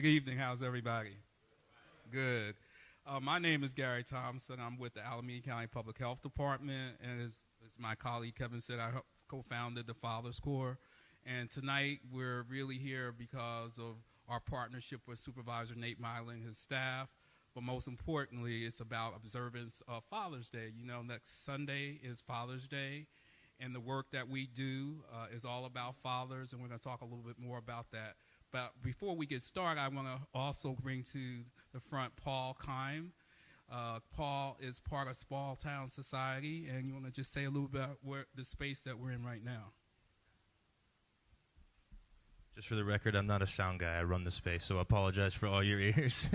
Good evening. How's everybody? Good. My name is Gary Thompson. I'm with the Alameda County Public Health Department, and as my colleague Kevin said, I co-founded the Father's Corps. And tonight we're really here because of our partnership with Supervisor Nate Miley and his staff. But most importantly, it's about observance of Father's Day. You know, next Sunday is Father's Day, and the work that we do is all about fathers, and we're going to talk a little bit more about that. But before we get started, I want to also bring to the front Paul Kime. Paul is part of Small Town Society, and you want to just say a little bit about the space that we're in right now. Just for the record, I'm not a sound guy. I run the space, so I apologize for all your ears.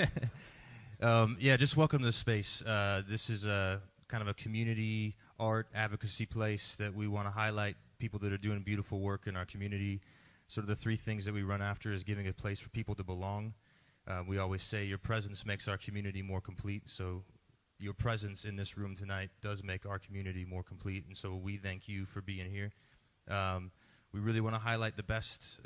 Just welcome to the space. This is a kind of a community art advocacy place that we want to highlight people that are doing beautiful work in our community. Sort of the three things that we run after is giving a place for people to belong. We always say your presence makes our community more complete, so your presence in this room tonight does make our community more complete, and so we thank you for being here. We really want to highlight the best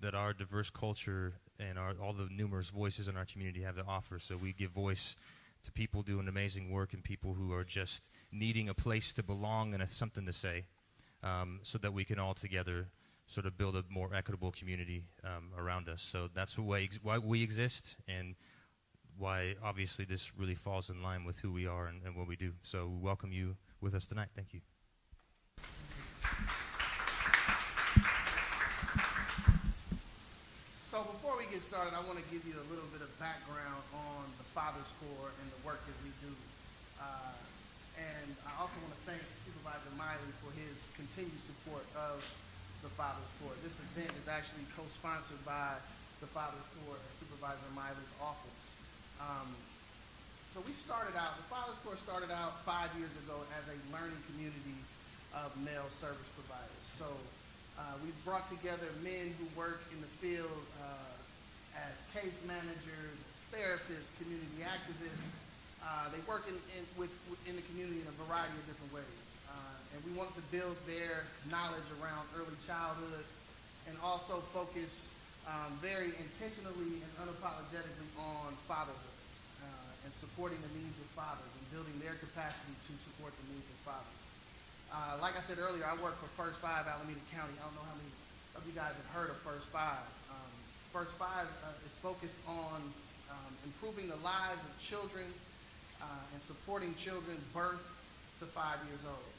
that our diverse culture and all the numerous voices in our community have to offer, so we give voice to people doing amazing work and people who are just needing a place to belong and something to say, so that we can all together sort of build a more equitable community around us. So that's why we exist, and why obviously this really falls in line with who we are and what we do. So we welcome you with us tonight. Thank you. So before we get started, I want to give you a little bit of background on the Father's Corps and the work that we do. And I also want to thank Supervisor Miley for his continued support of the Father's Corps. This event is actually co-sponsored by the Father's Corps and Supervisor Miley's office. So the Father's Corps started out 5 years ago as a learning community of male service providers. So we've brought together men who work in the field as case managers, therapists, community activists. They work in the community in a variety of different ways. And we wanted to build their knowledge around early childhood and also focus very intentionally and unapologetically on fatherhood and supporting the needs of fathers and building their capacity to support the needs of fathers. Like I said earlier, I work for First Five Alameda County. I don't know how many of you guys have heard of First Five. First Five is focused on improving the lives of children and supporting children birth to 5 years old.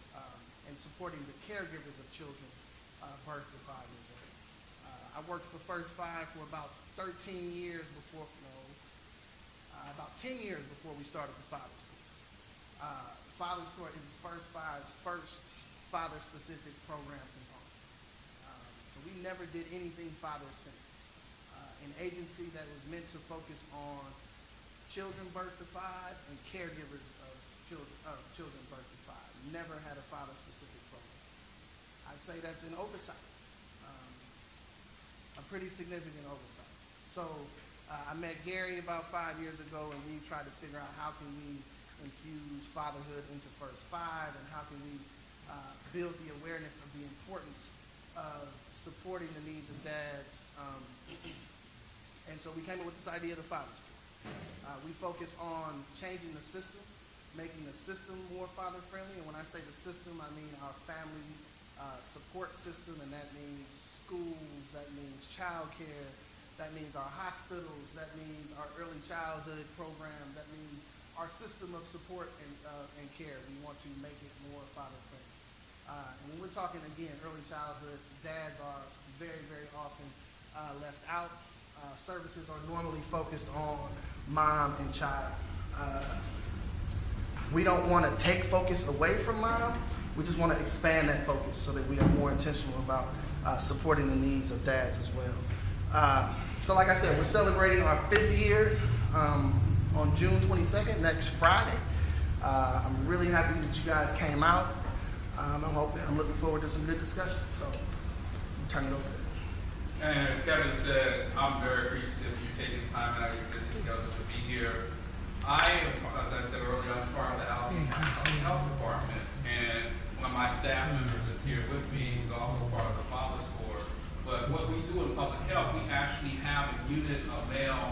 And supporting the caregivers of children birth to 5 years old. I worked for First Five for about 10 years before we started the Father's Corps. Father's Corps is First Five's first father-specific program component. So we never did anything father-centered. An agency that was meant to focus on children birth to 5 and caregivers of children birth to 5. Never had a father-specific program. I'd say that's an oversight, a pretty significant oversight. So I met Gary about 5 years ago, and we tried to figure out how can we infuse fatherhood into First Five, and how can we build the awareness of the importance of supporting the needs of dads. And so we came up with this idea of the Father's Corps. We focus on changing the system, making the system more father-friendly. And when I say the system, I mean our family support system, and that means schools, that means childcare, that means our hospitals, that means our early childhood program, that means our system of support and care. We want to make it more father-friendly. And when we're talking, again, early childhood, dads are very, very often left out. Services are normally focused on mom and child. We don't want to take focus away from mom. We just want to expand that focus so that we are more intentional about supporting the needs of dads as well. So like I said, we're celebrating our 5th year on June 22nd, next Friday. I'm really happy that you guys came out. I'm looking forward to some good discussions. So I'll turn it over. And as Kevin said, I'm very appreciative of you taking time out of your busy schedule to be here. I am, as I said earlier, I'm part of the Alameda County Health Department, and one of my staff members is here with me, who's also part of the Father's Corps. But what we do in public health, we actually have a unit of male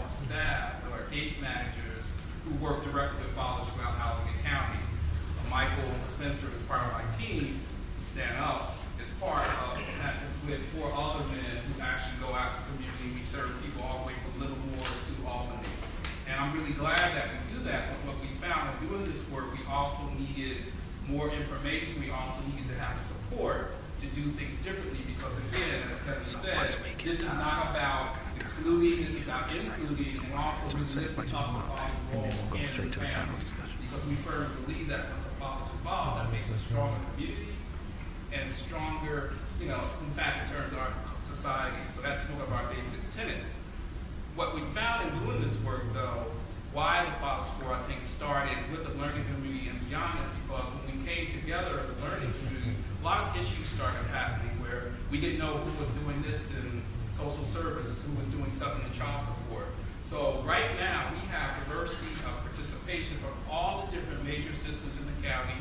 case managers who work directly with fathers throughout Alameda County. Michael Spencer is part of my team, Stand Up, is part of, is with 4 other men who actually go out to the community. We serve people all the way from Livermore to Albany. And I'm really glad that we do that, but what we found in doing this work, we also needed more information. We also needed to have support to do things differently because, again, as Kevin said, this is not about excluding, this is about including, and also lifting up the father's role in the family. Because we firmly believe that once a father's involved, that makes a stronger community and stronger, in fact, in terms of our society. So that's one of our basic tenets. What we found in doing this work, though, why the Father's Corps, I think, started with the learning community and beyond is because when we came together as a learning community, a lot of issues started happening where we didn't know who was doing this in social services, who was doing something in child support. So right now, we have diversity of participation from all the different major systems in the county: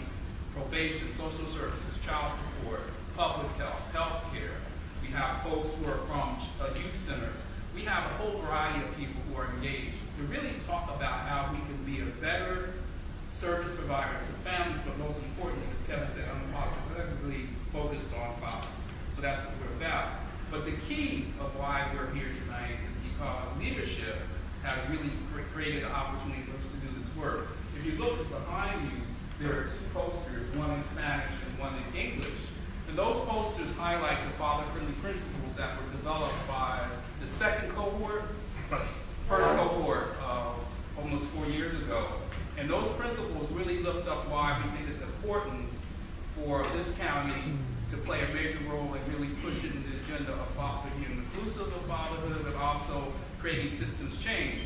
probation, social services, child support, public health, healthcare. We have folks who are from youth centers. We have a whole variety of people who are engaged to really talk about how we can be a better service provider to families, but most importantly, as Kevin said, unapologetically focused on fathers. So that's what we're about. But the key of why we're here tonight is because leadership has really created an opportunity for us to do this work. If you look behind you, there are 2 posters, one in Spanish and one in English. And those posters highlight the father-friendly principles that were developed by the second cohort, first cohort almost 4 years ago. And those principles really lift up why we think it's important for this county to play a major role in really pushing the agenda of fatherhood, being inclusive of fatherhood, but also creating systems change.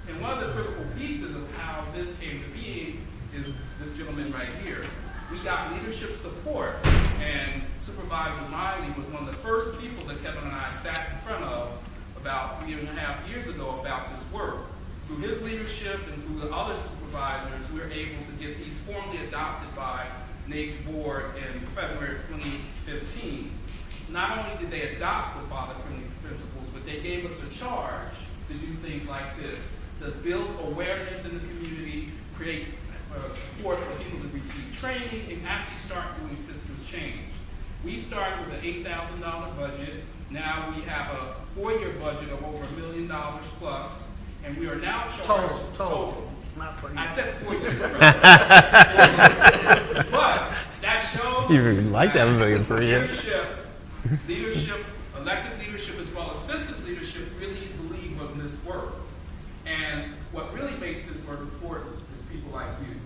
And one of the critical pieces of how this came to being is this gentleman right here. We got leadership support, and Supervisor Miley was one of the first people that Kevin and I sat in front of about 3.5 years ago about this work. Through his leadership and through the other supervisors, we were able to get these formally adopted by Nate's board in February of 2015. Not only did they adopt the father-friendly principles, but they gave us a charge to do things like this, to build awareness in the community, create support for people to receive training, and actually start doing systems change. We started with an $8,000 budget. Now we have a 4-year budget of over $1 million plus, and we are now charged total. Not for you. I said 4 years. But that shows you like that $1 million per year. Leadership, elected leadership, as well as systems leadership, really believe in this work. And what really makes this work important is people like you.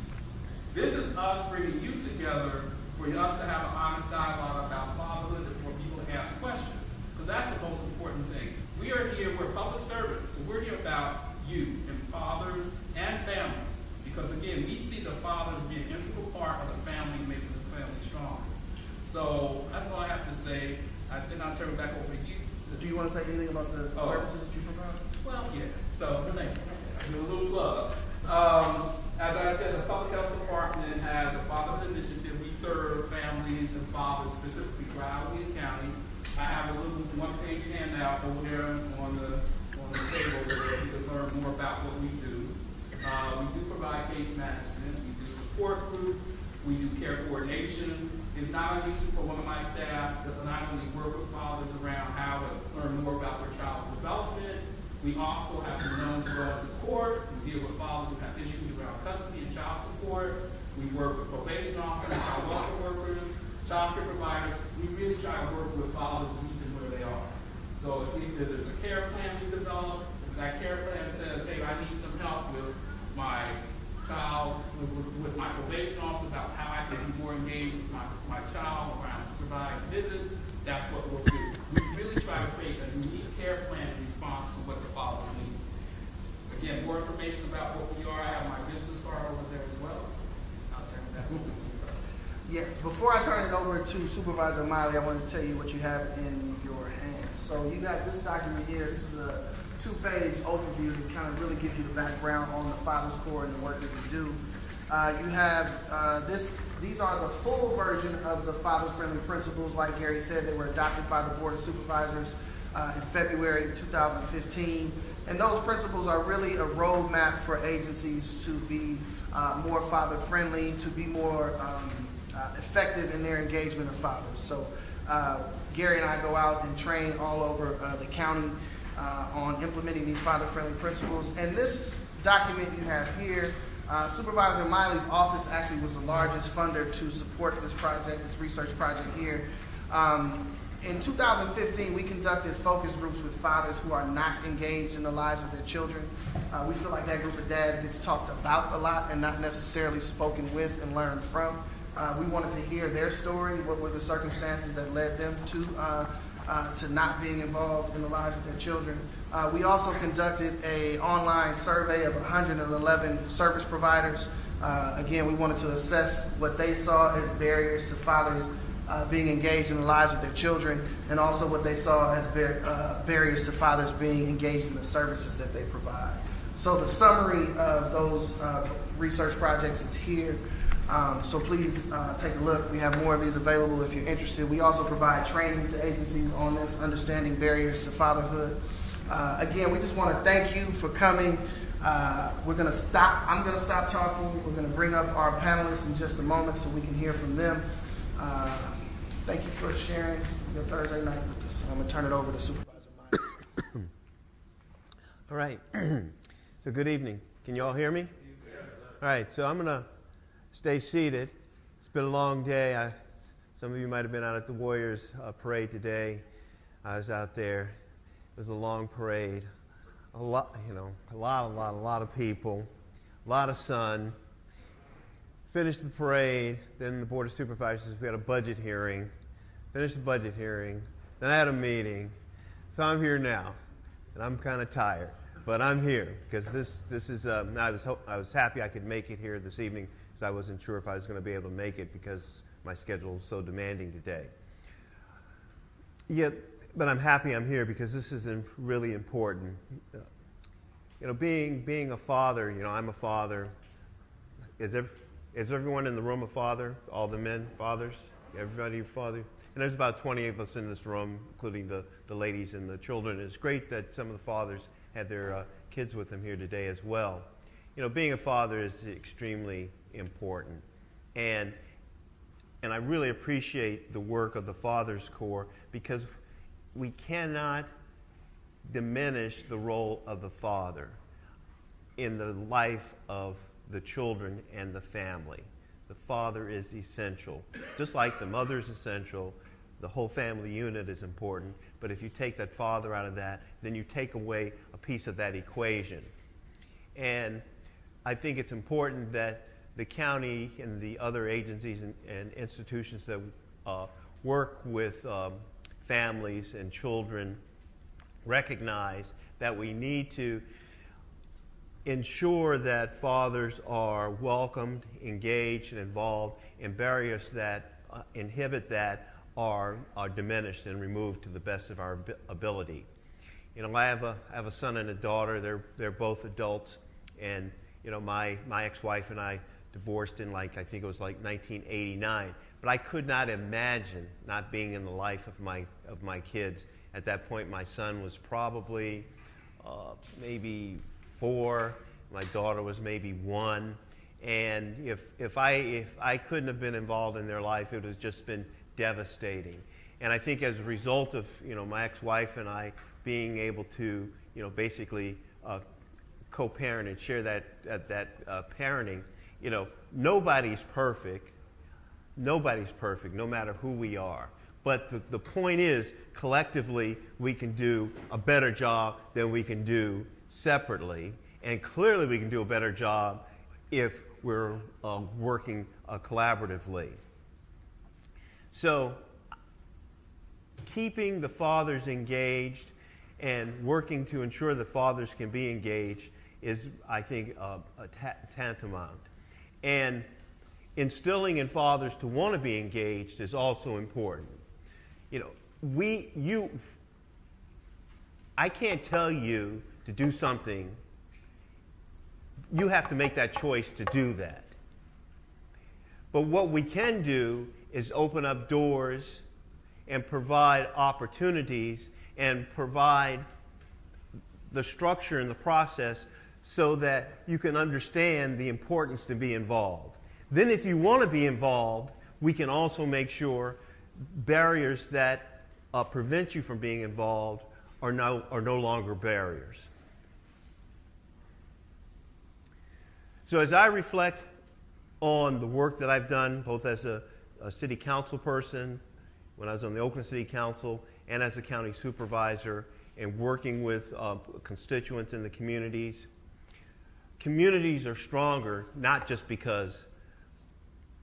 This is us bringing you together for us to have an honest dialogue about fatherhood and for people to ask questions. Because that's the most important thing. We are here, we're public servants, so we're here about you and fathers and families. Because again, we see the fathers being an integral part of the family, making the family stronger. So that's all I have to say. I think I'll turn it back over to you. Do you want to say anything about the services that you provide? Well, yeah. So thank you. I'll do a little plug. As I said, the Public Health Department has a fatherhood initiative. We serve families and fathers specifically throughout Alameda County. I have a little 1-page handout over there on the table where you can learn more about what we do. We do provide case management. We do support group. We do care coordination. It's not unusual for one of my staff to not only work with fathers around how to learn more about their child's development. We also have been known to go into court. We deal with fathers who have issues around custody and child support. We work with probation officers, child welfare workers, child care providers. We really try to work with fathers to meet them where they are. So if there's a care plan we develop, if that care plan says, hey, I need some help with my child, with my probation officer about how I can be more engaged with my child around supervised visits, that's what we'll do. We really try to create a unique care plan in response to what the fathers need. Again, more information about what we are. I have my business card over there as well. I'll turn it back over to you. Yes, before I turn it over to Supervisor Miley, I want to tell you what you have in your hands. So you got this document here. This is a 2-page overview that kind of really gives you the background on the Father's Corps and the work that we do. You have these are the full version of the father-friendly principles. Like Gary said, they were adopted by the Board of Supervisors in February 2015. And those principles are really a roadmap for agencies to be more father-friendly, to be more effective in their engagement of fathers. So Gary and I go out and train all over the county on implementing these father-friendly principles. And this document you have here, Supervisor Miley's office actually was the largest funder to support this project, this research project here. In 2015, we conducted focus groups with fathers who are not engaged in the lives of their children. We feel like that group of dads gets talked about a lot and not necessarily spoken with and learned from. We wanted to hear their story, what were the circumstances that led them to not being involved in the lives of their children. We also conducted an online survey of 111 service providers. Again, we wanted to assess what they saw as barriers to fathers being engaged in the lives of their children, and also what they saw as barriers to fathers being engaged in the services that they provide. So the summary of those research projects is here. So please take a look. We have more of these available if you're interested. We also provide training to agencies on this, understanding barriers to fatherhood. Again, we just want to thank you for coming. We're going to stop. I'm going to stop talking. We're going to bring up our panelists in just a moment so we can hear from them. Thank you for sharing your Thursday night with us. I'm going to turn it over to Supervisor Miley. All right. So good evening. Can you all hear me? Yes. All right. So I'm going to stay seated. It's been a long day. Some of you might have been out at the Warriors parade today. I was out there. It was a long parade. A lot of people, a lot of sun. Finished the parade, then the Board of Supervisors, we had a budget hearing. Finished the budget hearing, then I had a meeting. So I'm here now, and I'm kind of tired, but I'm here because this is. I was happy I could make it here this evening because I wasn't sure if I was going to be able to make it because my schedule is so demanding today. But I'm happy I'm here because this is really important. Being a father. I'm a father. Is everyone in the room a father? All the men, fathers? Everybody a father? And there's about 20 of us in this room, including the ladies and the children. It's great that some of the fathers had their kids with them here today as well. Being a father is extremely important. And I really appreciate the work of the Father's Corps because we cannot diminish the role of the father in the life of the children and the family. The father is essential. Just like the mother is essential, the whole family unit is important. But if you take that father out of that, then you take away a piece of that equation. And I think it's important that the county and the other agencies and institutions that work with families and children recognize that we need to ensure that fathers are welcomed, engaged, and involved, and barriers that inhibit that are diminished and removed to the best of our ability. I have a son and a daughter. They're both adults, and my ex-wife and I divorced in I think it was 1989. But I could not imagine not being in the life of my kids. At that point, my son was probably maybe 4. My daughter was maybe 1. And if I couldn't have been involved in their life, it would have just been devastating. And I think as a result of my ex-wife and I being able to basically co-parent and share that parenting, nobody's perfect. Nobody's perfect, no matter who we are. But the point is, collectively, we can do a better job than we can do separately. And clearly, we can do a better job if we're working collaboratively. So, keeping the fathers engaged and working to ensure the fathers can be engaged is, I think, tantamount. And instilling in fathers to want to be engaged is also important. I can't tell you to do something. You have to make that choice to do that. But what we can do is open up doors and provide opportunities and provide the structure and the process so that you can understand the importance to be involved. Then if you want to be involved, we can also make sure barriers that prevent you from being involved are no longer barriers. So as I reflect on the work that I've done, both as a city council person, when I was on the Oakland City Council, and as a county supervisor, and working with constituents in the communities, communities are stronger not just because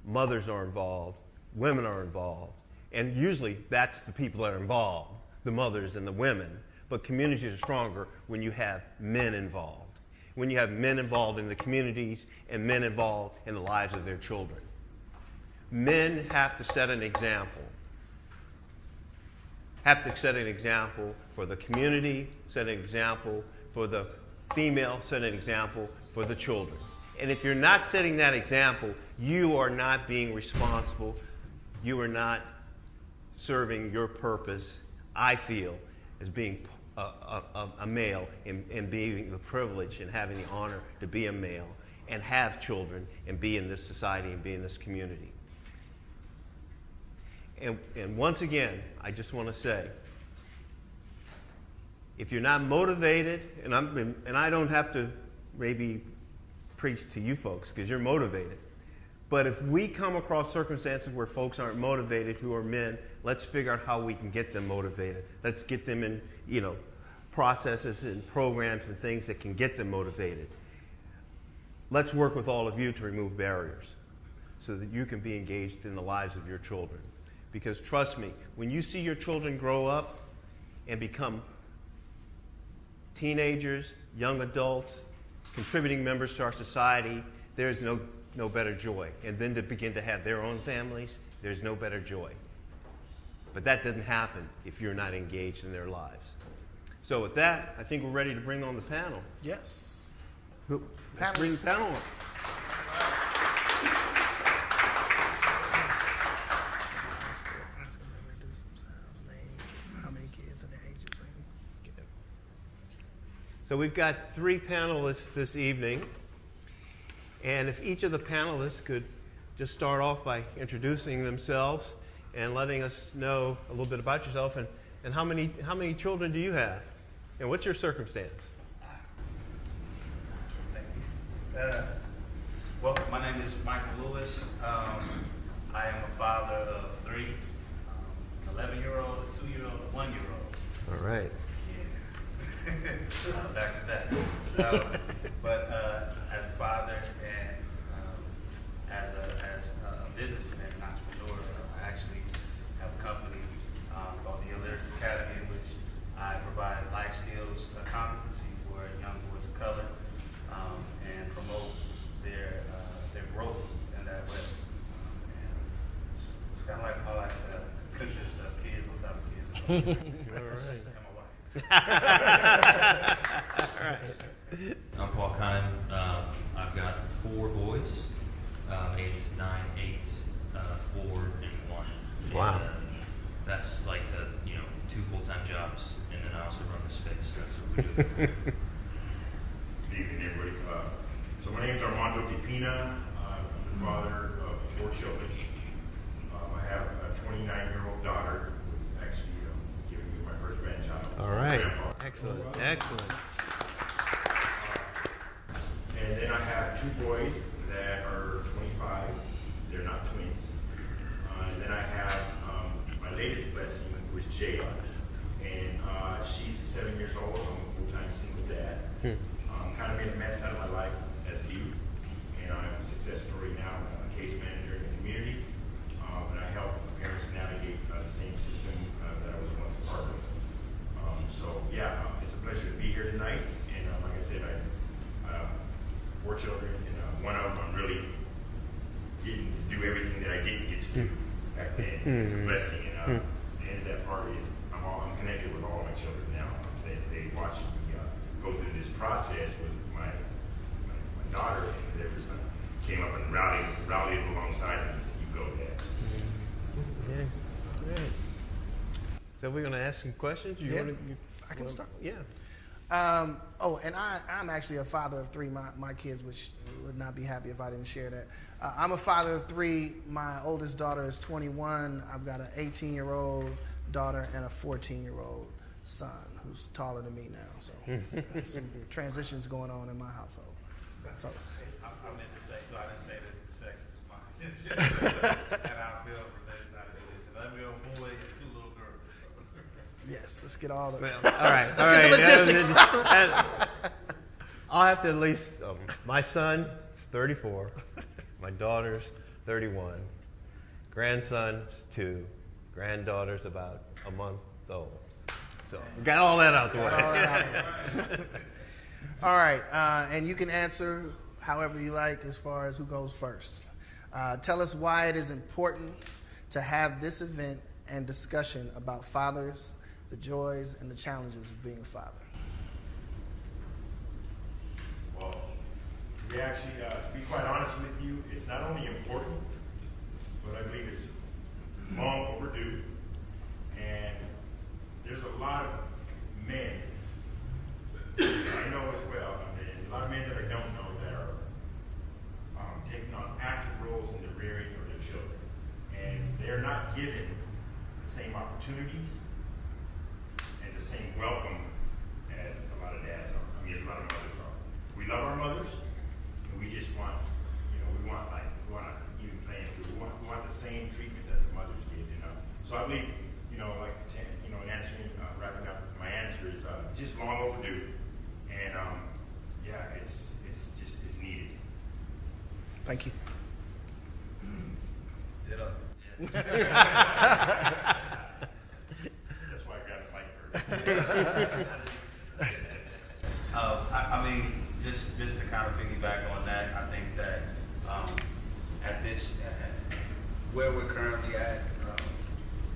mothers are involved, women are involved, and usually that's the people that are involved, the mothers and the women, but communities are stronger when you have men involved. When you have men involved in the communities and men involved in the lives of their children. Men have to set an example. Have to set an example for the community, set an example for the female, set an example for the children. And if you're not setting that example, you are not being responsible. You are not serving your purpose, I feel, as being a male and being the privilege and having the honor to be a male and have children and be in this society and be in this community. And once again, I just want to say, if you're not motivated, and I don't have to maybe preach to you folks because you're motivated, but if we come across circumstances where folks aren't motivated who are men, let's figure out how we can get them motivated. Let's get them in, processes and programs and things that can get them motivated. Let's work with all of you to remove barriers so that you can be engaged in the lives of your children. Because trust me, when you see your children grow up and become teenagers, young adults, contributing members to our society, there's no better joy. And then to begin to have their own families, there's no better joy. But that doesn't happen if you're not engaged in their lives. So with that, I think we're ready to bring on the panel. Yes. Let's bring the panel on. So we've got 3 panelists this evening. And if each of the panelists could just start off by introducing themselves and letting us know a little bit about yourself and how many children do you have? And what's your circumstance? Well, my name is Michael Lewis. I am a father of 3, 11-year-old, a 2-year-old, a 1-year-old. All right. Yeah. Back to back. But as a father and as a businessman, an entrepreneur, I actually have a company called the Lyrics Academy, in which I provide life skills, competency for young boys of color, and promote their growth in that way. And it's kind of like my lifestyle consists of kids on top of kids. All right. And my wife. All right. I'm Paul Kine. I've got 4 boys, ages 9, 8, 4, and 1. Wow. And, that's like 2 full-time jobs, and then I also run the space. That's what we do. Good evening, everybody. So my name is Armando Pipina. I'm the father of 4 children. I have a 29-year-old daughter who's actually giving me my first grandchild. All right. Grandpa. Excellent. Excellent. And then I have 2 boys that are 25. They're not twins. And then I have my latest blessing, was Jayla. And she's 7 years old. I'm a full-time single dad. Kind of made a mess out of my life as a youth. And I'm a success story now. I'm a case manager in the community. And I help parents navigate the same system that I was once a part of. So yeah, it's a pleasure to be here tonight. And like I said, I 4 children, and one of them I'm really getting to do everything that I didn't get to do back then. It's a blessing. And the end of that part is I'm connected with all my children now. They watch me go through this process with my daughter, and they came up and rallied alongside me and said, "You go, Dad." Yeah. Great. So we're going to ask some questions. I can start. Yeah. And I'm actually a father of three. My kids would not be happy if I didn't share that. I'm a father of three. My oldest daughter is 21. I've got an 18-year-old daughter and a 14-year-old son who's taller than me now. So some transitions going on in my household. So I meant to say, so I didn't say that sex is mine. And I feel religion out of this. And I'm a boy and two little girls. yes, let's get all the. All right. Get the logistics. I'll have to at least. My son is 34. My daughter's 31. Grandson's 2. Granddaughter's about a month old. So we got all that out the way. All right, and you can answer however you like as far as who goes first. Tell us why it is important to have this event and discussion about fathers, the joys and the challenges of being a father. Well, we actually, to be quite honest with you, it's not only important, but I believe it's long overdue. And there's a lot of men, I know as well, a lot of men that I don't know that are taking on active roles in the rearing of their children. And they're not given the same opportunities and the same welcome as a lot of dads are. I mean, as a lot of mothers are. We love our mothers, and we just want, we want an even playing field. We want the same treatment that the mothers get, So I believe, answering, wrapping up, my answer is just long overdue. And it's needed. Thank you. That's why I got it like first. I mean, just to kind of piggyback on that, I think that at this, where we're currently at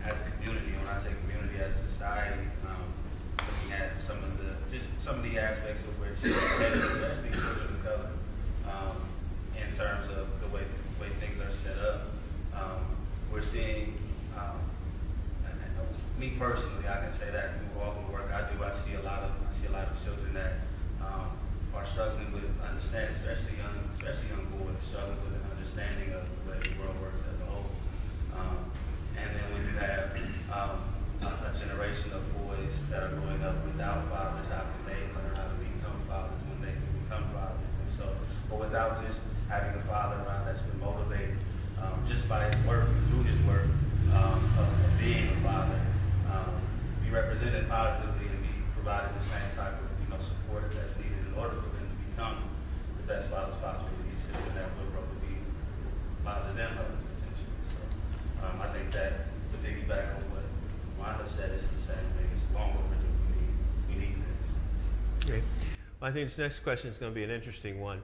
as a community, when I say community, as a society, looking at some of the aspects of where children, especially children of color, in terms of the way things are set up, we're seeing. Me personally, I can say that through all the work I do, I see a lot of children that are struggling with understanding, especially young boys, struggling with an understanding of the way the world works as a whole. And then when you have a generation of boys that are growing up without fathers, how can they learn how to become fathers when they can become fathers? And so, but without just having a father around that's been motivated just by his work, through his work of being a father, be represented positively and be provided the same type of support that's needed in order for them to become the best fathers possible to these children that will grow to be fathers and mothers essentially. So I think that to piggyback on what Wanda said, it's the same thing. It's long overdue. We need this. Okay. Well, I think this next question is going to be an interesting one.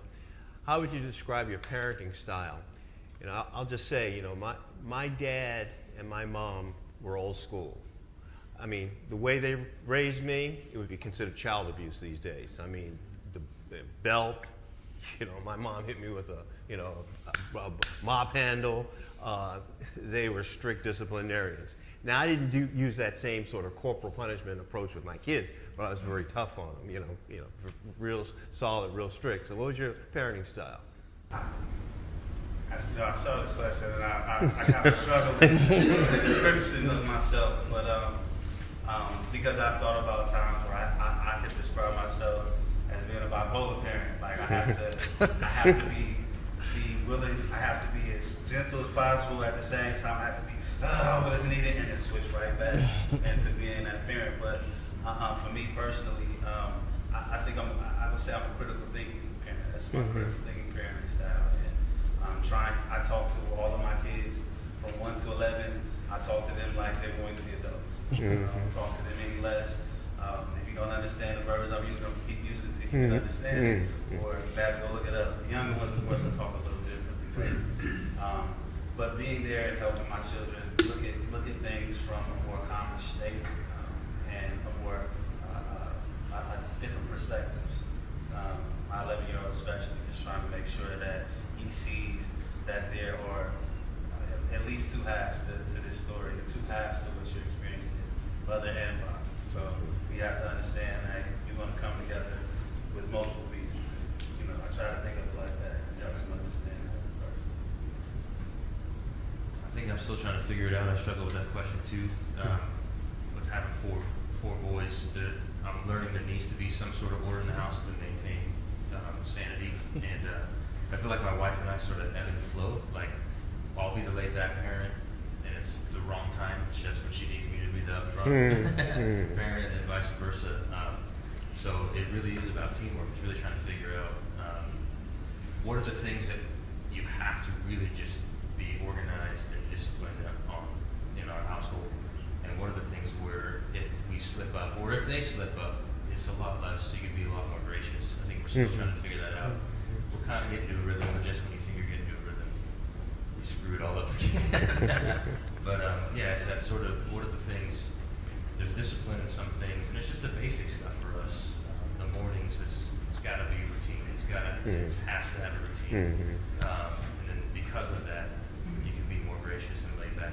How would you describe your parenting style? I'll just say, my dad and my mom were old school. I mean, the way they raised me, it would be considered child abuse these days. I mean, the belt, my mom hit me with a mop handle. They were strict disciplinarians. Now, I didn't use that same sort of corporal punishment approach with my kids, but I was very tough on them, real solid, real strict. So what was your parenting style? I saw this question and I kind of struggled with the description of myself, but because I thought about times where I could describe myself as being a bipolar parent. Like I have to be willing, I have to be as gentle as possible at the same time. I have to be what is needed and then switch right back into being that parent. But for me personally, I think I would say I'm a critical thinking parent. That's my critical thinking parenting style. And I talk to all of my kids from 1 to 11. I talk to them like they're going to be adults. I don't talk to them any less. If you don't understand the verbs I'm using, keep using it till you can understand it. Or if you have to go look it up. The younger ones, of course, will talk a little differently. But being there and helping my children look at things from a more common state and a more different perspectives. My 11-year-old especially is trying to make sure that he sees that there are at least two halves to this story, the two halves to what your experience is, mother and father. So we have to understand that you're going to come together still trying to figure it out. I struggle with that question too. With having four boys, I'm learning there needs to be some sort of order in the house to maintain sanity. And I feel like my wife and I sort of ebb and flow. Like, I'll be the laid back parent, and it's the wrong time. That's when she needs me to be the upfront parent, and then vice versa. So it really is about teamwork. It's really trying to figure out what are the things that you have to really just be organized and disciplined on in our household, and what are the things where if we slip up, or if they slip up, it's a lot less, so you can be a lot more gracious. I think we're still trying to figure that out. We'll kind of get into a rhythm, but just when you think you're getting into a rhythm, we screw it all up again. But yeah, it's that sort of, what are the things, there's discipline in some things, and it's just the basic stuff for us. The mornings, it's got to be routine. It has to have a routine. And then because of that, you can be more gracious and laid back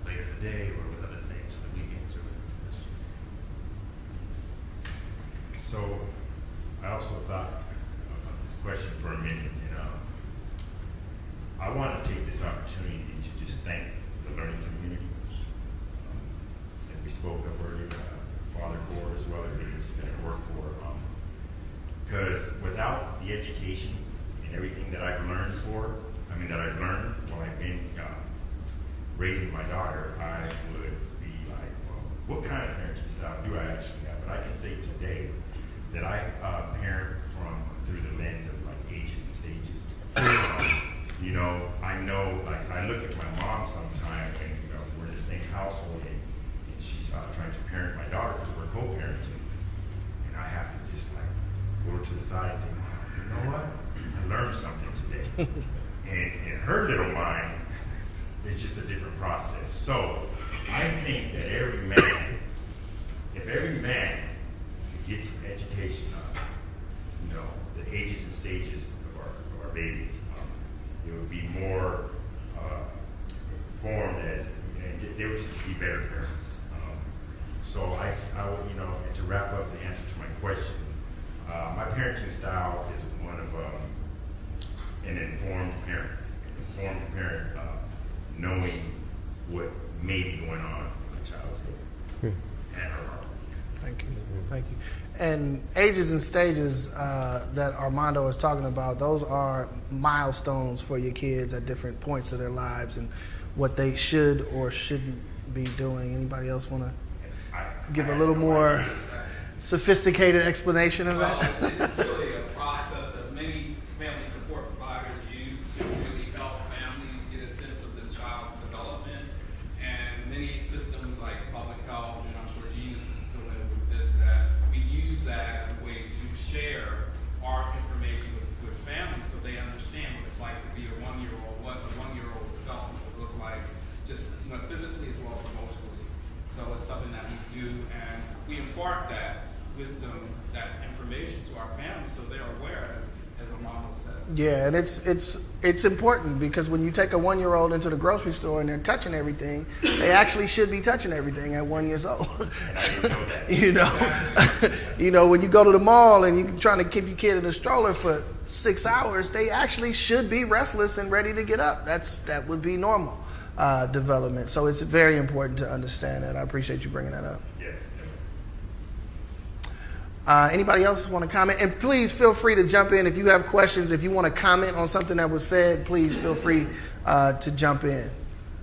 later in the day or with other things, or the weekends or whatever. So I also thought about this question for a minute, and I want to take this opportunity to just thank the learning community that we spoke of earlier, Father Board, as well as leaders that I work for. Because without the education and everything that I've learned while I've been raising my daughter, I would be like, well, what kind of parenting style do I actually have? But I can say today that I parent through the lens of like ages and stages. I know, like, I look at my mom sometimes, and we're in the same household, and she's trying to parent my daughter because we're co-parenting, and I have to just like go to the side and say, wow, you know what? I learned something today. And in her little mind, it's just a different process. So I think that if every man gets an education on, the ages and stages of our babies, it would be more formed as, and they would just be better parents. So I would, and to wrap up the answer to my question, my parenting style is one of an informed parent. Knowing what may be going on in my child's head and her heart. Thank you. And ages and stages that Armando is talking about, those are milestones for your kids at different points of their lives and what they should or shouldn't be doing. Anybody else want to give a little more sophisticated explanation of that? Well, it's really a process that many family support providers use to really help families get a sense of the child's development. And many systems like public health, and I'm sure Gene is familiar with this, that we use that as a way to share our information with families so they understand what it's like to be a one-year-old, what a one-year-old's development will look like, just physically as well as emotionally. So it's something that we do, and we impart that wisdom, that information to our families so they're aware, as Armando says. Yeah, and it's important because when you take a 1-year-old into the grocery store and they're touching everything, they actually should be touching everything at 1 year old. When you go to the mall and you're trying to keep your kid in a stroller for 6 hours, they actually should be restless and ready to get up. That would be normal development. So it's very important to understand that. I appreciate you bringing that up. Anybody else want to comment? And please feel free to jump in if you have questions. If you want to comment on something that was said, please feel free to jump in.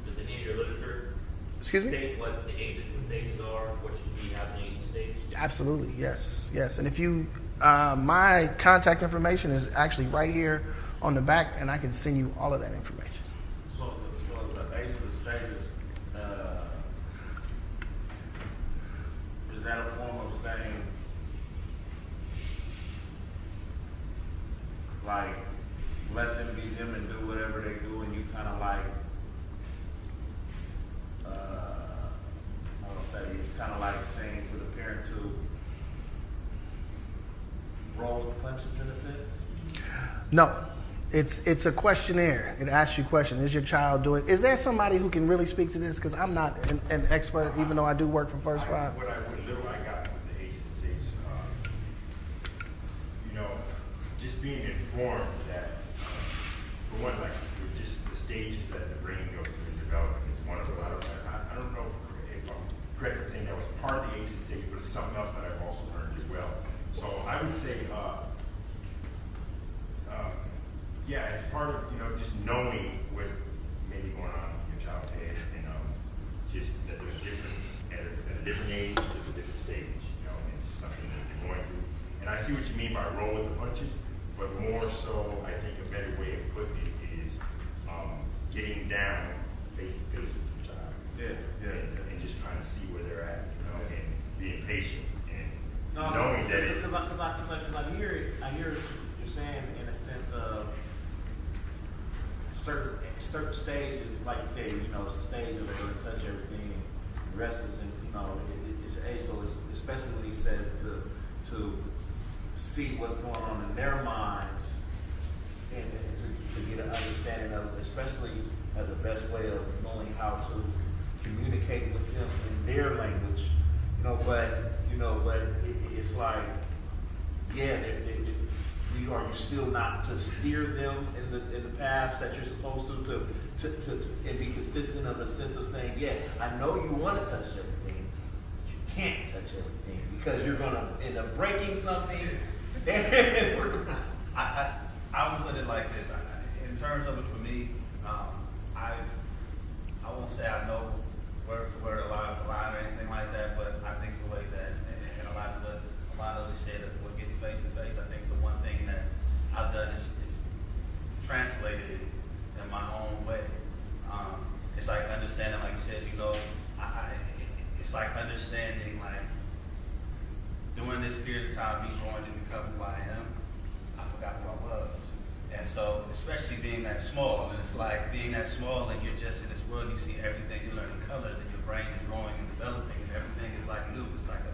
Does any of your literature state what the ages and stages are? What should be happening at each stage? Absolutely, yes. And if you, my contact information is actually right here on the back, and I can send you all of that information. So the ages and stages, is that a form of saying, like, let them be them and do whatever they do, and you kind of like, I don't say, it's kind of like saying for the parent to roll with the punches in a sense? No, it's a questionnaire. It asks you questions. Is your child doing? Is there somebody who can really speak to this? Because I'm not an expert, even though I do work for First Five. What I got from the ages and stages, just being informed that, for one, like just the stages that the brain goes through in development is something else that I've also learned as well. So I would say, yeah, it's part of, just knowing what may be going on in your child's head, and just that there's different, at a different age, there's a different stage, and it's something that they're going through. And I see what you mean by rolling the punches, but more so, I think a better way of putting it is getting down face to face with your child. And just trying to see where they're at, and being patient and knowing that it's... Because I hear what you're saying in a sense of certain stages, like you said, it's a stage of they're going to touch everything, and the rest is, it's an age. So it's, especially when he says to see what's going on in their minds, and to get an understanding of, especially as the best way of knowing how to communicate with them in their language, but it's like, yeah, are you still not to steer them in the paths that you're supposed to and be consistent of a sense of saying, yeah, I know you want to touch everything, you can't touch everything because you're going to end up breaking something. I would put it like this. In terms of it for me, I won't say I know word for word, line for line, or anything like that, but I think the way that, and a lot of us say that we'll get face to face, I think the one thing that I've done is translated it in my own way. It's like understanding, like you said, it's like understanding, like, during this period of time, me growing to become who I am, I forgot who I was. And so, especially being that small, and it's like being that small and you're just in this world, you see everything, you're learning colors, and your brain is growing and developing, and everything is like new. It's like a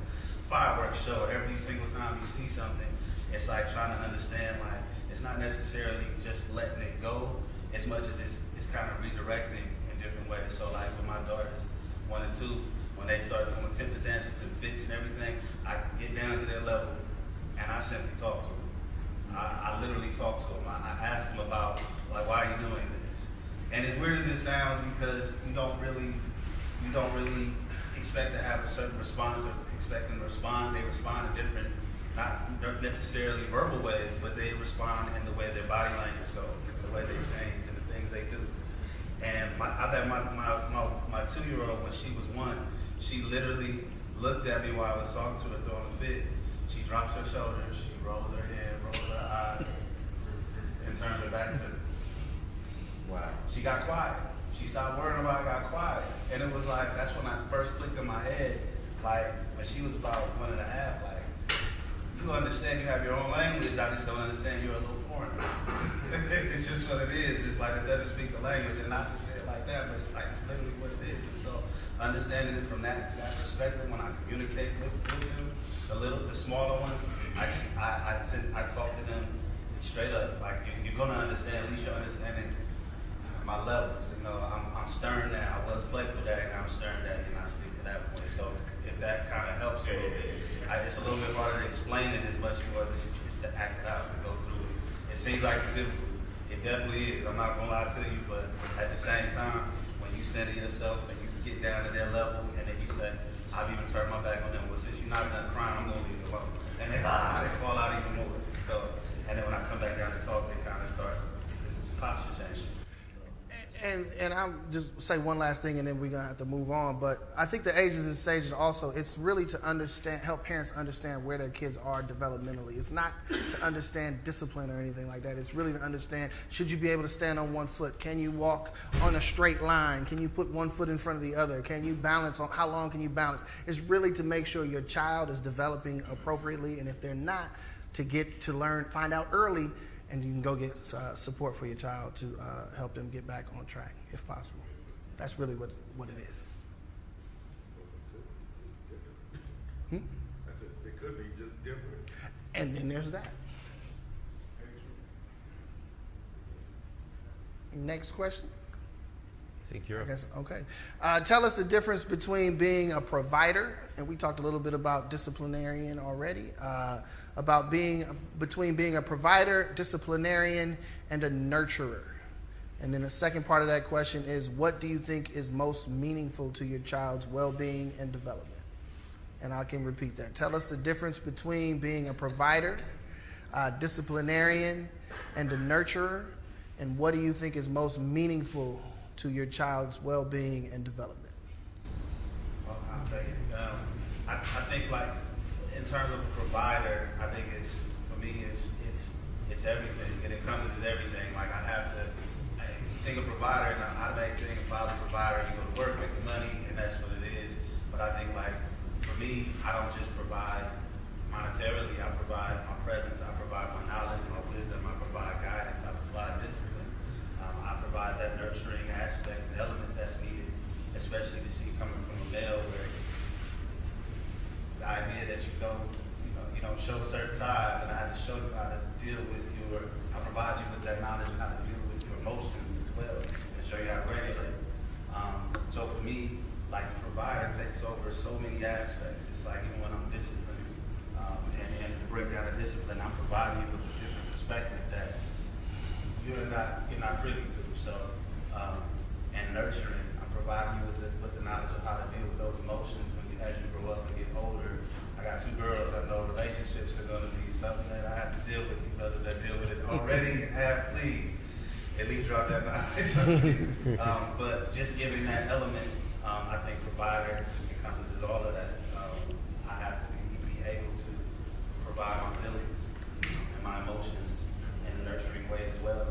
fireworks show. Every single time you see something, it's like trying to understand, like, it's not necessarily just letting it go as much as it's kind of redirecting in different ways. So like with my daughters, 1 and 2, when they start doing temper tantrums and fits and everything, I get down to their level and I simply talk to them. I literally talk to them. I ask them about, like, why are you doing this? And as weird as it sounds, because you don't really expect to have a certain response or expect them to respond. They respond in different, not necessarily verbal ways, but they respond in the way their body language goes, the way they change, and the things they do. And I've had my 2-year-old, when she was 1, she literally looked at me while I was talking to her throwing a fit. She drops her shoulders, she rolls her head, rolls her eyes, and turns her back to me. Wow. She got quiet. She stopped worrying about it, got quiet. And it was like, that's when I first clicked in my head, like, when she was about 1 and a half, like, you understand you have your own language, I just don't understand you're a little foreigner. It's just what it is. It's like it doesn't speak the language, and not to say it like that, but it's like, it's literally what it is. And so, understanding it from that perspective, when I communicate with them, the smaller ones, I talk to them straight up. Like, you're gonna understand, at least you're understanding my levels. I'm stern now. I was playful daddy, now I'm stern daddy, and I stick to that point. So if that kind of helps a little bit, it's a little bit harder to explain it as much as it's to act out and go through it. It seems like it's difficult. It definitely is. I'm not gonna lie to you, but at the same time, when you center yourself and you get down to their level, and then you say, I've even turned my back on them. Well, since you're not done crying, I'm gonna leave you alone. And they fall out even more. So, and then when I come back down to talk, they kind of start posture change. And I'll just say one last thing, and then we're gonna have to move on. But I think the ages and stages also, it's really to help parents understand where their kids are developmentally. It's not to understand discipline or anything like that. It's really to understand, should you be able to stand on one foot? Can you walk on a straight line? Can you put one foot in front of the other? Can you balance on, how long can you balance? It's really to make sure your child is developing appropriately, and if they're not, to get to learn, find out early, and you can go get support for your child to help them get back on track, if possible. That's really what it is. That's it. It could be just different. And then there's that. Next question. I think you're up. Okay. Tell us the difference between being a provider, and we talked a little bit about disciplinarian already, between being a provider, disciplinarian, and a nurturer. And then the second part of that question is, what do you think is most meaningful to your child's well-being and development? and I can repeat that. Tell us the difference between being a provider, disciplinarian, and a nurturer, and what do you think is most meaningful to your child's well-being and development? Well, I'll tell you. I think, like, in terms of a provider, I think it's, for me, it's everything. It encompasses everything. Like, I have to think of provider, and I make think of father provider. You go to work, make the money, and that's what it is. But I think, like, for me, I don't just provide monetarily. I provide my presence. I provide my knowledge, my wisdom. I provide guidance. I provide discipline. I provide that nurturing aspect, the element that's needed, especially to see coming from a male, where it's the idea that you don't show certain sides, and I have to show you how to deal with your. I provide you with that knowledge and how to deal with your emotions as well, and show you how to regulate. So for me, like, the provider takes over so many aspects. It's like, even when I'm disciplined, and to break down the discipline, I'm providing you with a different perspective that you're not privy to. So, and nurturing, I'm providing you with the knowledge of how to deal with those emotions as you grow up and get older. I got 2 girls. I know relationships are going to be something that I have to deal with. You brothers that deal with it already have, please, at least drop that knowledge. But just giving that element, I think provider encompasses all of that. I have to be able to provide my feelings and my emotions in a nurturing way as well.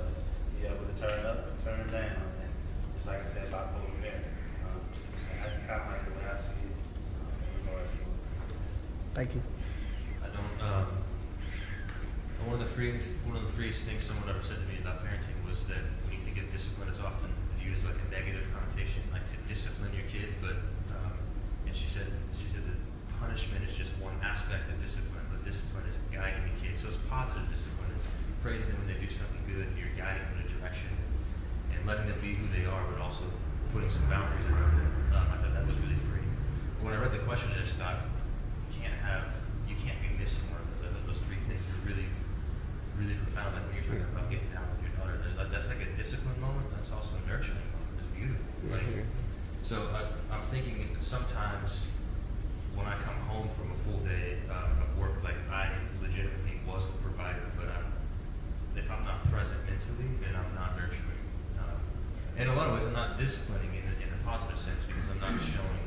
Be able to turn up and turn down, and just like I said about going there. And that's kind of like the way I see it. Thank you. I don't. One of the freest things someone ever said to me about parenting was that when you think of discipline, it's often viewed as like a negative connotation, like to discipline your kid. But and she said that punishment is just one aspect of discipline, but discipline is guiding the kid. So it's positive discipline. It's praising them when they do something good, and you're guiding them in a direction and letting them be who they are, but also putting some boundaries around them. I thought that was really free. But when I read the question, I just thought, you can't be missing one of those. I thought those 3 things were really, really profound. Like when you're talking about getting down with your daughter, that's like a discipline moment. That's also a nurturing moment. It's beautiful. Like, so I'm thinking sometimes when I come home from a full day of work, like I legitimately was the provider, but if I'm not present mentally, then I'm not nurturing. In a lot of ways, I'm not disciplining in a positive sense, because I'm not showing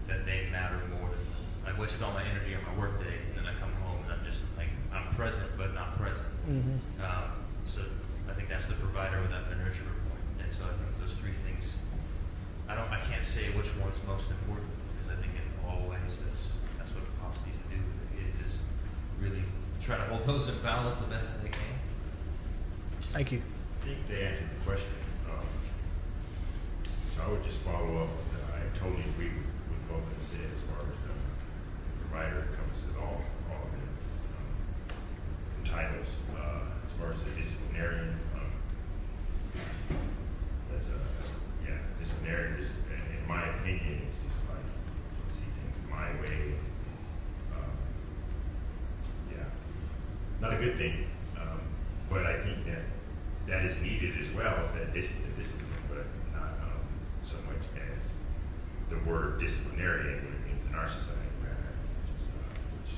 that they matter more than I wasted all my energy on my work day, and then I come home and I'm just like, I'm present but not present. Mm-hmm. So I think that's the provider without the nurturer point. And so I think those 3 things, I can't say which one's most important, because I think in all ways that's what pops needs to do. Is really try to hold those in balance the best that they can. Thank you. I think they answered the question. So I would just follow up. I totally agree with both of them said as far as the provider encompasses all of the titles. As far as the disciplinarian, disciplinarian is, in my opinion, is just like see things my way. Not a good thing, but I think that is needed as well as that discipline, but not so much as the word disciplinarian, what it means in our society, which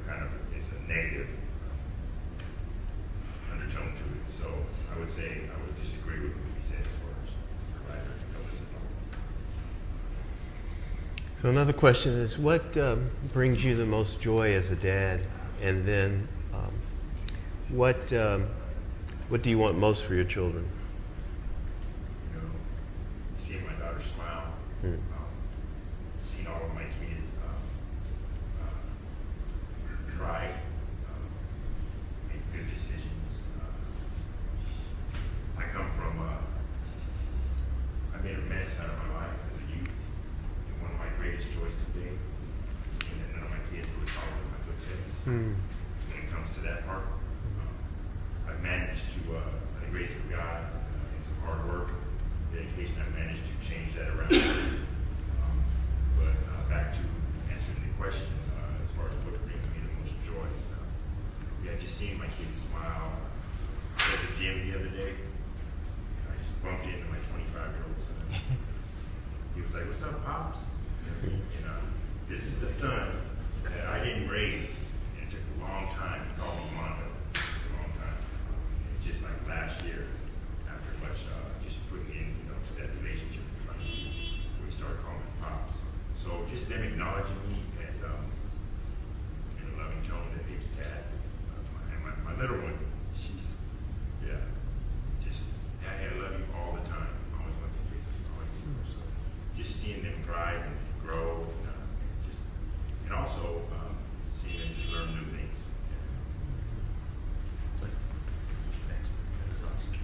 kind of is a negative undertone to it. So I would say I would disagree with what he said as far as provider encompasses all. So another question is, what brings you the most joy as a dad? And then what do you want most for your children? Seeing my daughter smile, seeing all of my kids try, make good decisions. I come from, I made a mess out of my life as a youth. And one of my greatest joys today is seeing that none of my kids really follow in my footsteps. When it comes to that part, I've managed to, by the grace of God, and some hard work, dedication, I've managed to change that around. But back to answering the question, as far as what brings me the most joy is, just seeing my kids smile. I was at the gym the other day, and I just bumped into my 25-year-old son. He was like, "What's up, Pops?" And this is the son that I didn't raise. And it took a long time to call me Mondo. A long time. Just like last year, after much just putting in, that relationship and trying to keep, we started calling me Pops. So just them acknowledging me as in a loving tone that they had. And my little one, she's, just, Daddy, I love you all the time. Always wants to kiss you, always. So just seeing them thrive and grow, and also seeing them just learn new things. It's like, thanks, that was awesome.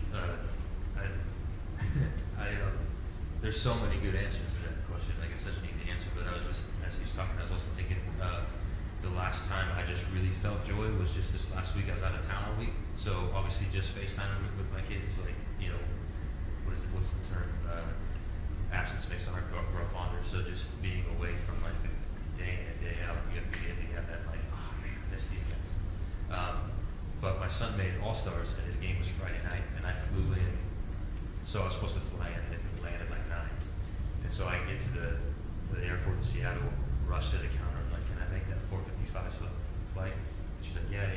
There's so many good answers to that question. Like, it's such an easy answer, but I was just, as he was talking, I was also thinking the last time I just really felt joy was just this last week. I was out of town all week, so obviously just FaceTiming with my kids, like, what's the term? Absence makes the heart grow fonder. So just being away from like the day in and day out, you have that like, oh man, I miss these guys. But my son made All-Stars, and his game was Friday night, and I flew in. So I was supposed to fly in and land at like 9. And so I get to the airport in Seattle, rush to the counter, I'm like, can I make that 4:55 flight? And she's like, yeah.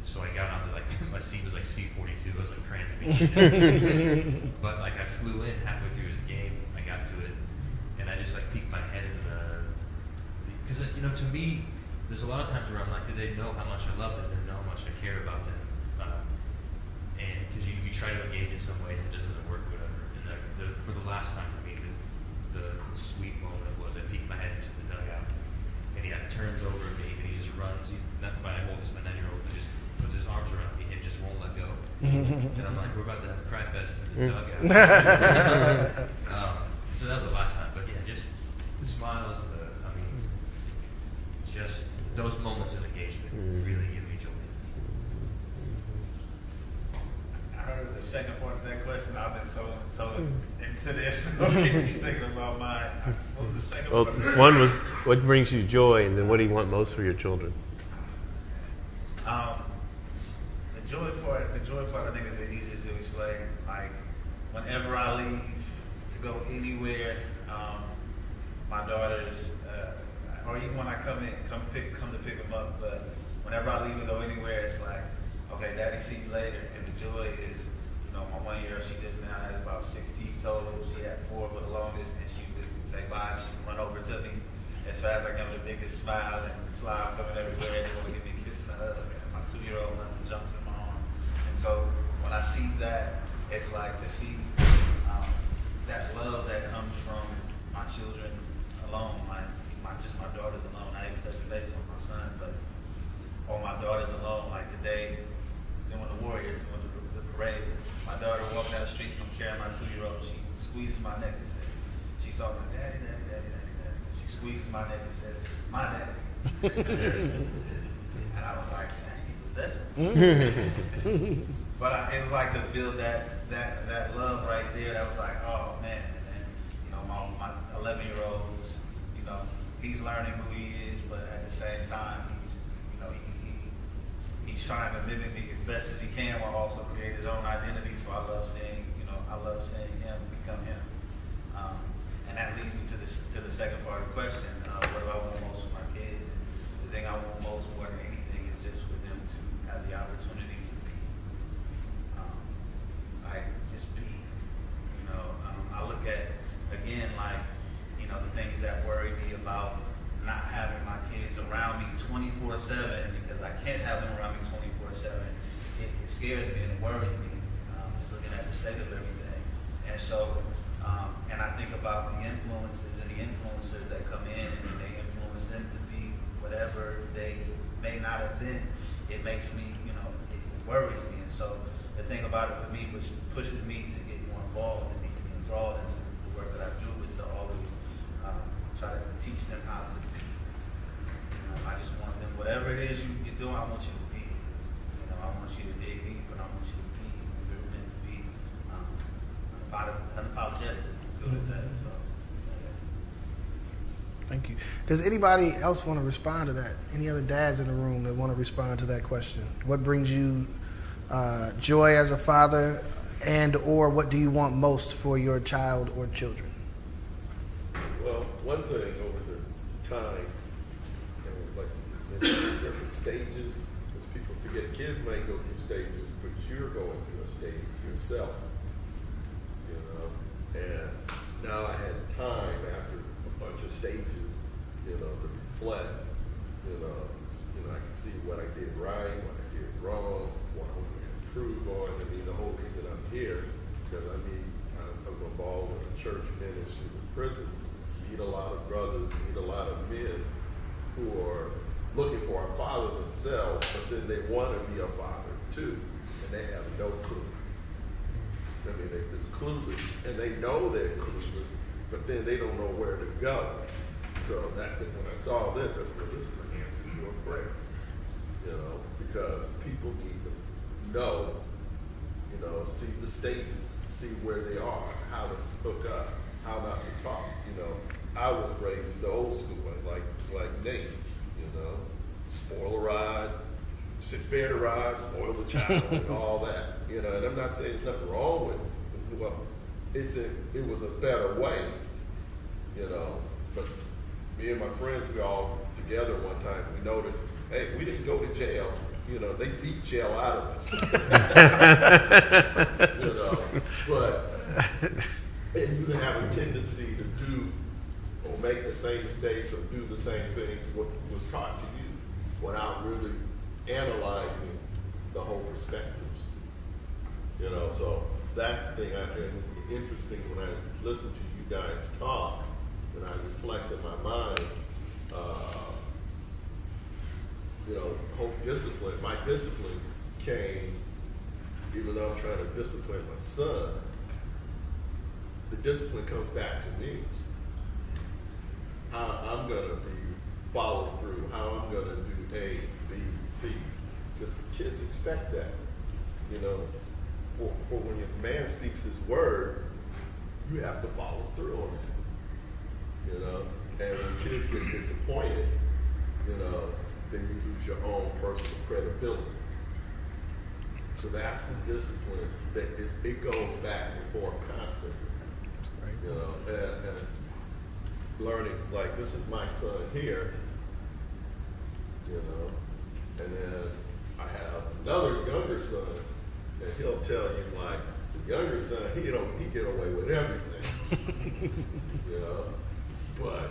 So I got onto like, my seat was like C-42, I was like crammed to be. But like I flew in halfway through his game, I got to it, and I just like peeked my head in because to me, there's a lot of times where I'm like, do they know how much I love them and know how much I care about them? And because you try to engage in some ways, it just doesn't work, whatever. And for the last time for me, the sweet moment was I peeked my head into the dugout, and he turns over at me, and he just runs. He's not my oldest, my 9-year-old, and just puts his arms around me and just won't let go. And I'm like, we're about to have a cry fest in the dugout. So that was the last time. But yeah, just the smiles, just those moments of engagement really give me joy. I heard the second part of that question. I've been so into this. He's thinking about mine. What was the second Well, part? one was what brings you joy, and then what do you want most for your children? The joy part I think is the easiest to explain. Like whenever I leave to go anywhere, my daughters, or even when I come to pick them up, but whenever I leave to go anywhere, it's like, okay, Daddy, see you later. And the joy is, my 1-year-old, she just now has about 6 teeth total. She had 4 for the longest, and she would say bye. She would run over to me as fast as I give her the biggest smile and slime coming everywhere. They want to give me a kiss and a hug. And my 2-year-old runs and jumps in my arm. And so when I see that, it's like to see that love that comes from my children alone, just my daughters alone. I even touch the base on my son, but all my daughters alone. Like today, doing the Warriors, doing the parade. My daughter walked down the street from carrying my 2-year-old. She squeezes my neck and says, she saw my daddy. She squeezes my neck and says, my daddy. And I was like, dang, he possessed him. But it was like to feel that love right there. That was like, oh man. And then, my 11-year-old's, he's learning who he is, but at the same time, he's trying to mimic me as best as he can while also create his own identity. So I love seeing him become him. And that leads me to the second part of the question. What do I want most for my kids? And the thing I want most more than anything is just for them to have the opportunity to be. Just be. I look at, again, the things that worry me about not having my kids around me 24/7 because I can't have them around me 24/7. It scares me and it worries me. Just looking at the state of everything. And so, and I think about the influences and the influencers that come in and they influence them to be whatever they may not have been. It makes me, it worries me. And so the thing about it for me, which pushes me to get more involved and be enthralled into the work that I do, is to always try to teach them how to be. I just want them, whatever it is you're doing, I want you to be. I want you to dig deep, and I want you to be who you're meant to be, unapologetic to it. So, Thank you. Does anybody else want to respond to that? Any other dads in the room that want to respond to that question? What brings you joy as a father, and or what do you want most for your child or children? Well, one thing over the time, and stages, because people forget kids might go through stages, but you're going through a stage yourself. You know, and now I had time after a bunch of stages, you know, to reflect. I can see what I did right, what I did wrong, what I want to improve on. I mean, the whole reason I'm here, because I'm involved in a church ministry with prisons, meet a lot of brothers, meet a lot of men who are looking for a father themselves, but then they want to be a father too, and they have no clue. I mean, they're just clueless, and they know they're clueless, but then they don't know where to go. So that when I saw this, I said, well, this is an answer to a prayer, you know, because people need to know, you know, see the stages, see where they are, how to hook up, how not to talk. You know, I was raised the old school way, like Nate, you know, spoil a ride, spare the ride, spoil the child, and all that. You know, and I'm not saying there's nothing wrong with it. Well, it was a better way, you know. But me and my friends, we all together one time, we noticed, hey, we didn't go to jail. You know, they beat jail out of us. You know, but and you have a tendency to do or make the same mistakes or do the same thing what was taught to you without really analyzing the whole perspectives. You know, so that's the thing I've been interesting when I listen to you guys talk and I reflect in my mind, you know, whole discipline. My discipline came, even though I'm trying to discipline my son, the discipline comes back to me. How I'm going to be followed through, how I'm going to do A, B, C. Because kids expect that. You know, for when a man speaks his word, you have to follow through on it. You know, and when kids get disappointed, you know, then you lose your own personal credibility. So that's the discipline that it goes back and forth constantly. Right. You know, and learning, like, this is my son here, you know, and then I have another younger son, and he'll tell you, like, the younger son, he get away with everything, you know, but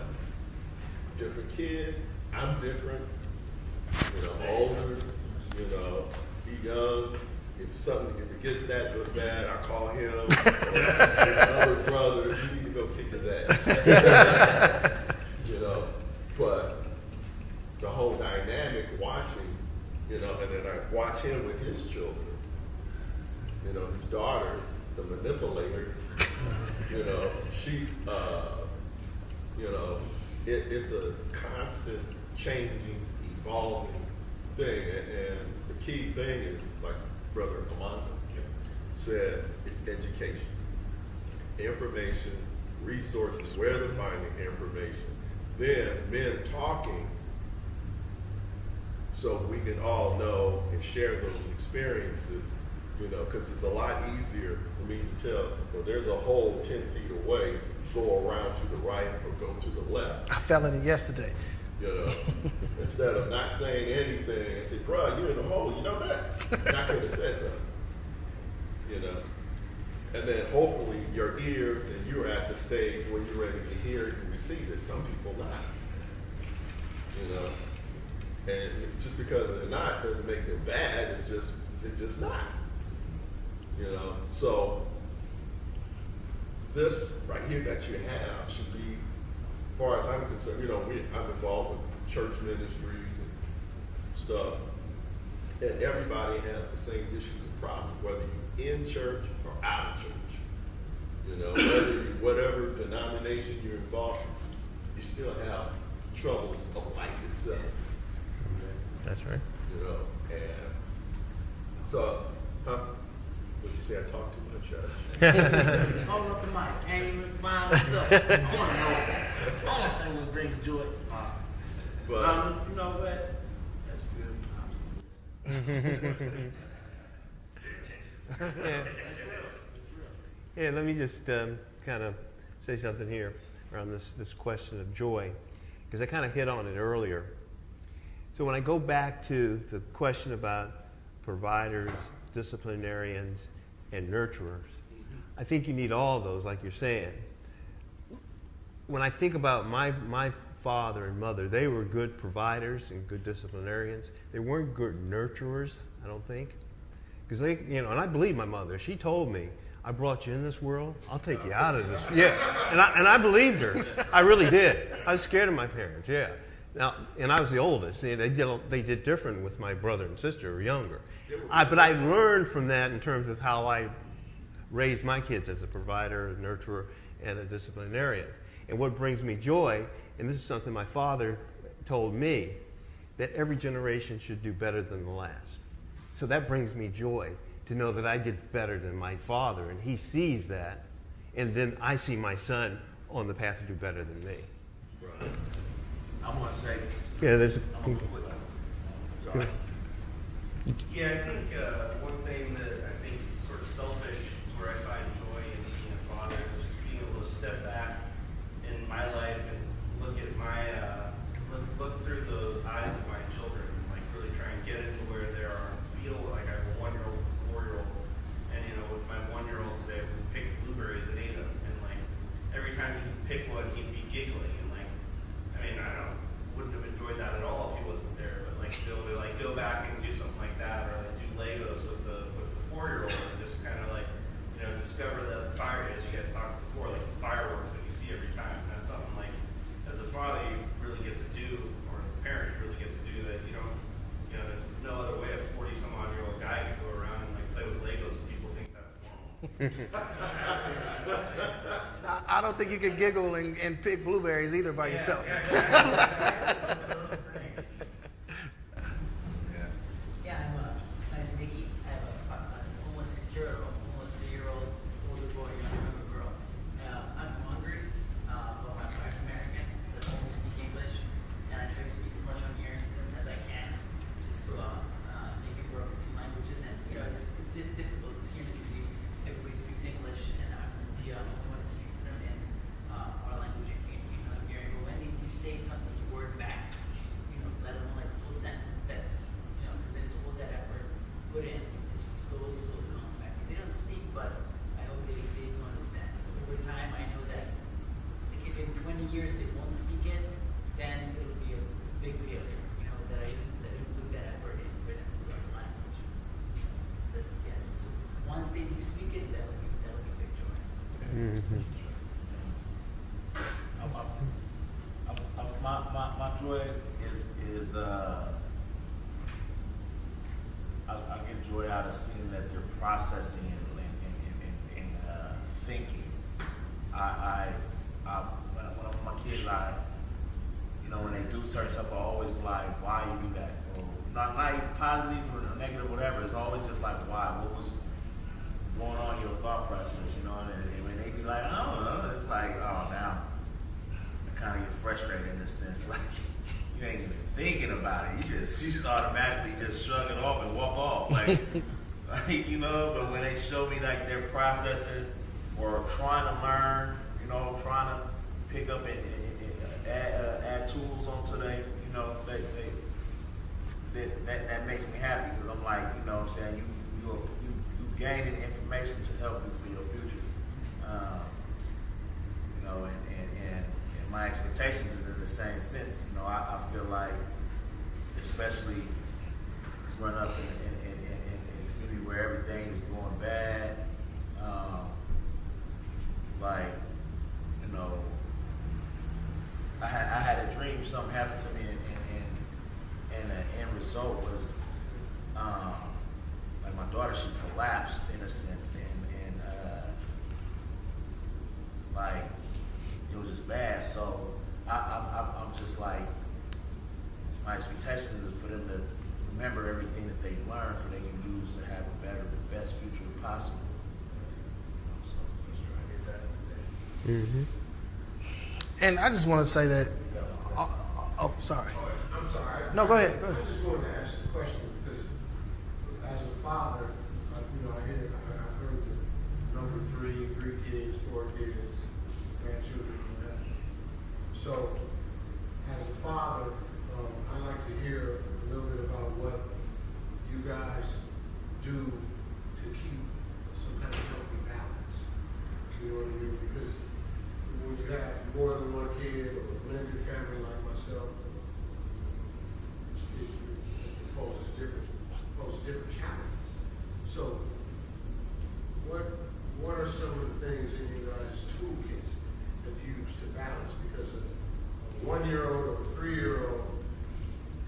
different kid, I'm different, you know, older, you know, he young. If it gets that good bad, I call him. Or other brother, you need to go kick his ass. You know, but the whole dynamic watching, you know, and then I watch him with his children. You know, his daughter, the manipulator. You know, she, you know, it's a constant changing, evolving thing, and the key thing is, like Brother Alameda said, it's education, information, resources, where to find the information, then men talking so we can all know and share those experiences, you know, because it's a lot easier for me to tell, well, there's a hole 10 feet away, go around to the right or go to the left. I fell in it yesterday. You know, instead of not saying anything and say, bro, you're in the hole, you know that? And I could have said something. You know? And then hopefully your ears and you're at the stage where you're ready to hear and receive it. Some people not. You know? And just because they're not doesn't make them bad, they're just not. You know? So this right here that you have should be, as far as I'm concerned, you know, I'm involved with church ministries and stuff, and everybody has the same issues and problems, whether you're in church or out of church. You know, whatever denomination you're involved in, you still have troubles of life itself. That's right. You know, and so, would you say I talk too much? Hold up the mic. Can't even find myself. I want to know. I want to say what brings joy. But you know what? That's good. Yeah, let me just kind of say something here around this question of joy, because I kind of hit on it earlier. So when I go back to the question about providers, disciplinarians, and nurturers, I think you need all of those, like you're saying. When I think about my father and mother, they were good providers and good disciplinarians. They weren't good nurturers, I don't think. Because they, you know, and I believe my mother. She told me, I brought you in this world, I'll take you out of this. Yeah, and I believed her. I really did. I was scared of my parents, yeah. Now, and I was the oldest. They did different with my brother and sister who were younger. But I learned from that in terms of how I raised my kids as a provider, a nurturer, and a disciplinarian. And what brings me joy, and this is something my father told me, that every generation should do better than the last. So that brings me joy to know that I did better than my father, and he sees that, and then I see my son on the path to do better than me. Right. I want to say, yeah, there's. Sorry. Yeah, I think one thing that I think is sort of selfish, where I find joy in being a father, is just being able to step back in my life and look at my look through the eyes of my children, like really try and get into where they are, feel like I have a 1-year-old, a 4-year-old, and you know, with my 1-year-old today, we picked blueberries and ate them, and like every time he'd pick one, he'd be giggling, and like, I mean, wouldn't have enjoyed that at all if he wasn't there, but like still to like go back and do something like that, or like do Legos with the 4-year-old, and just kind of like, you know, discover the fire, as you guys talked before, like the fireworks that you see every time. And that's something like, as a father, you really get to do, or as a parent, you really get to do that. You don't, you know, there's no other way a 40-some-odd-year-old guy could go around and like play with Legos and people think that's normal. I don't think you could giggle and pick blueberries either by yourself. My name's Mickey. I have a almost 6-year-old, almost 3-year-old older boy, younger girl. I'm from Hungary, but my wife's American, so I only speak English, and I try to speak as much Hungarian to them as I can, just to make it work with 2 languages. And you know, it's difficult. It's here in the community. Everybody speaks English, and I'm the only one that speaks to them in our language in Hungarian. But when they do say something, you word back, you know, let them know like a full sentence. That's, you know, because then it's all that effort put in. It's slowly coming back. They don't speak, but I hope they do understand. Over time, I know that if in 20 years they won't speak it, then it will be a big failure. You know, that I didn't put that effort in for them to learn the language. But yeah, so once they do speak it, that'll be a big joy. Mm-hmm. My joy is I get joy out of seeing that they're processing and thinking. One of my kids, you know, when they do certain stuff, I always like, why you do that? Or not even positive or negative, whatever. It's always just like, why? What was going on in your thought process, you know? And when they be like, I don't know, it's like, oh, now I kind of get frustrated in this sense, like, you ain't even thinking about it. You just automatically just shrug it off and walk off, like, you know. But when they show me like they're processing or trying to learn, you know, trying to pick up and add tools onto they, you know, that makes me happy, because I'm like, you know what I'm saying, you gaining information to help you for your future, you know, and my expectations is in the same sense. You know, I feel like, especially growing up in a community where everything is going bad, like, you know, I had a dream, something happened to me, and the end result was, like my daughter, she collapsed in a sense, and like, it was just bad. So I'm just like, my expectation is for them to remember everything that they learned, so they can use to have the best future possible. So just trying to get that. Mm-hmm. And I just want to say that. Oh, sorry. I'm sorry. No, go ahead. Go ahead. I just wanted to ask a question, because as a father, you know, I heard the number 3 kids, 4 kids, grandchildren, whatever. So, as a father, I like to hear are some of the things in you guys' toolkits that you use to balance? Because a 1-year-old or a 3-year-old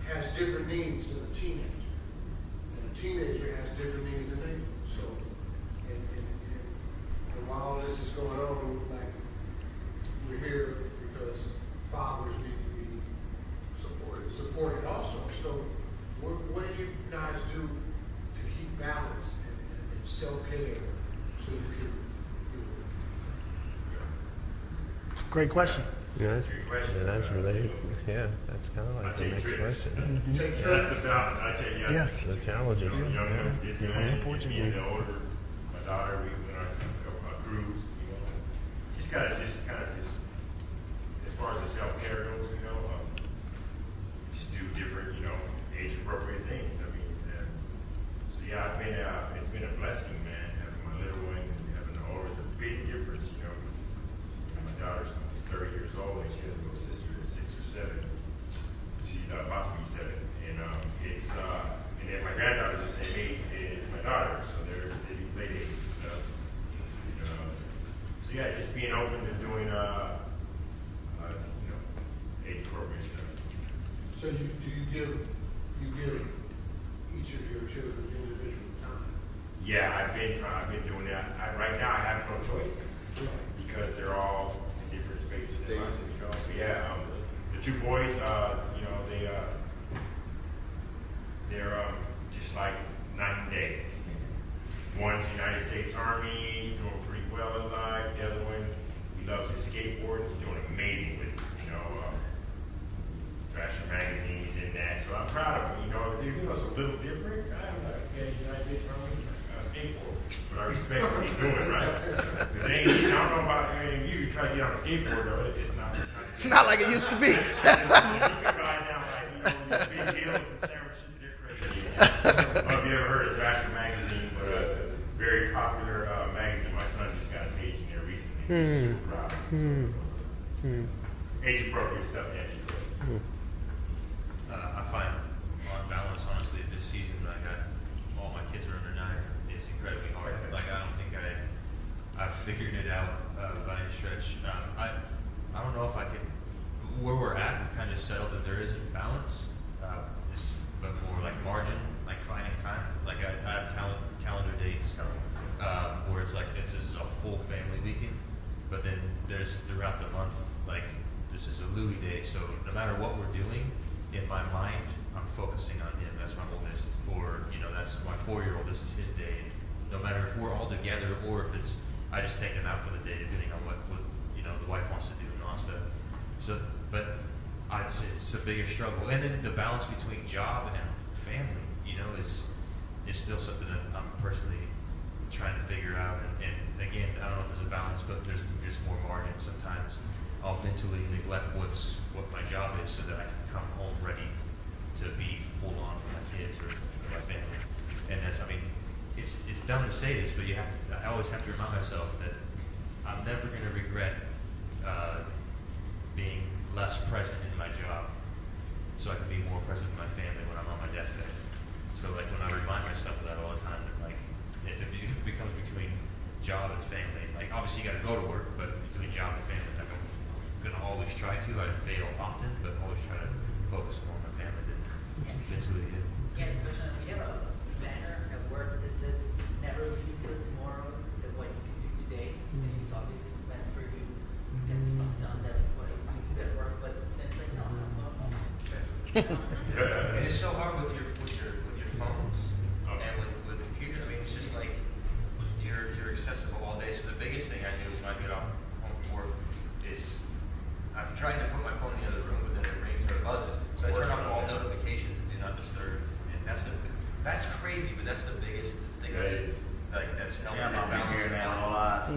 has different needs than a teenager. And a teenager has different needs than they do. So, and while all this is going on, like, we're here because fathers need to be supported also. So, what do you guys do to keep balance and self-care so you can, Great question. Yeah, that's related. Yeah, that's kind of like the next question. That's the balance. I tell you, Yeah. The challenging. Support you. being the older, my daughter, we went on a cruise, just kind of just, as far as the self-care goes, just do different, age-appropriate things. I mean, so yeah, it's been a blessing, man, having my little one, and having the older. It's a big difference, My daughter's 30 years old, and she has a little sister that's 6 or 7. She's about to be 7, and and then my granddaughter's the same age as my daughter, so they do play dates and stuff. So yeah, just being open to doing age appropriate stuff. so you give each of your children individual time? Yeah, I've been doing that. Right now, I have no choice because they're all in different spaces. In life. So yeah, the 2 boys, they're just like night and day. One's United States Army, doing pretty well in life. The other one, he loves his skateboard. He's doing amazing with it. Fashion magazines and that. So I'm proud of him. It's a little different. I don't know. Yeah, United States Army, skateboard. But I respect what he's doing, right? The thing is, I don't know about any of you. You try to get on a skateboard, though, it's not. It's not like it used to be. You can ride down like these big hills in San Francisco. They're crazy. I don't know if you ever heard of Thrasher magazine, but it's a very popular magazine. My son just got a page in there recently. He's super proud of it. Age appropriate stuff, yeah. I find on balance, honestly, this season, all my kids are under 9, is incredibly hard. Like, I don't think I've figured it out by any stretch. I don't know if I could, where we're at, we've kind of settled that there isn't balance, but more like margin, like finding time. Like, I have calendar dates where it's like, this is a full family weekend, but then there's throughout the month, like, this is a Louis day, so no matter what we're doing, in my mind, I'm focusing on him. That's my oldest, or that's my 4-year-old. This is his day. No matter if we're all together or if it's I just take him out for the day, depending on what the wife wants to do and all that stuff. So, but I'd say it's the biggest struggle. And then the balance between job and family, is still something that I'm personally trying to figure out. And again, I don't know if there's a balance, but there's just more margin. Sometimes I'll mentally neglect what my job is so that I can come home ready to be full on for my kids or my family. And it's dumb to say this, but I always have to remind myself that I'm never going to regret being less present in my job, so I can be more present in my family when I'm on my deathbed. So when I remind myself of that all the time, that if it becomes between job and family, obviously you got to go to work, but between job and family, I'm going to always try to. I fail often, but always try to focus more on my family than mentally. Yeah, question. We have a banner at work that says never leave till tomorrow that what you can do today. And it's obviously it's meant for you to get stuff done that what you can do at work, but it's like no. And it's so hard with your phones and with computers. It's just like you're accessible all day. So the biggest thing I do is when I get off home from work is I've tried to put my phone in the other room, but then it rings or it buzzes. So I turn off all notifications and do not disturb. And that's crazy, but that's the biggest thing. That's helping me balance it out.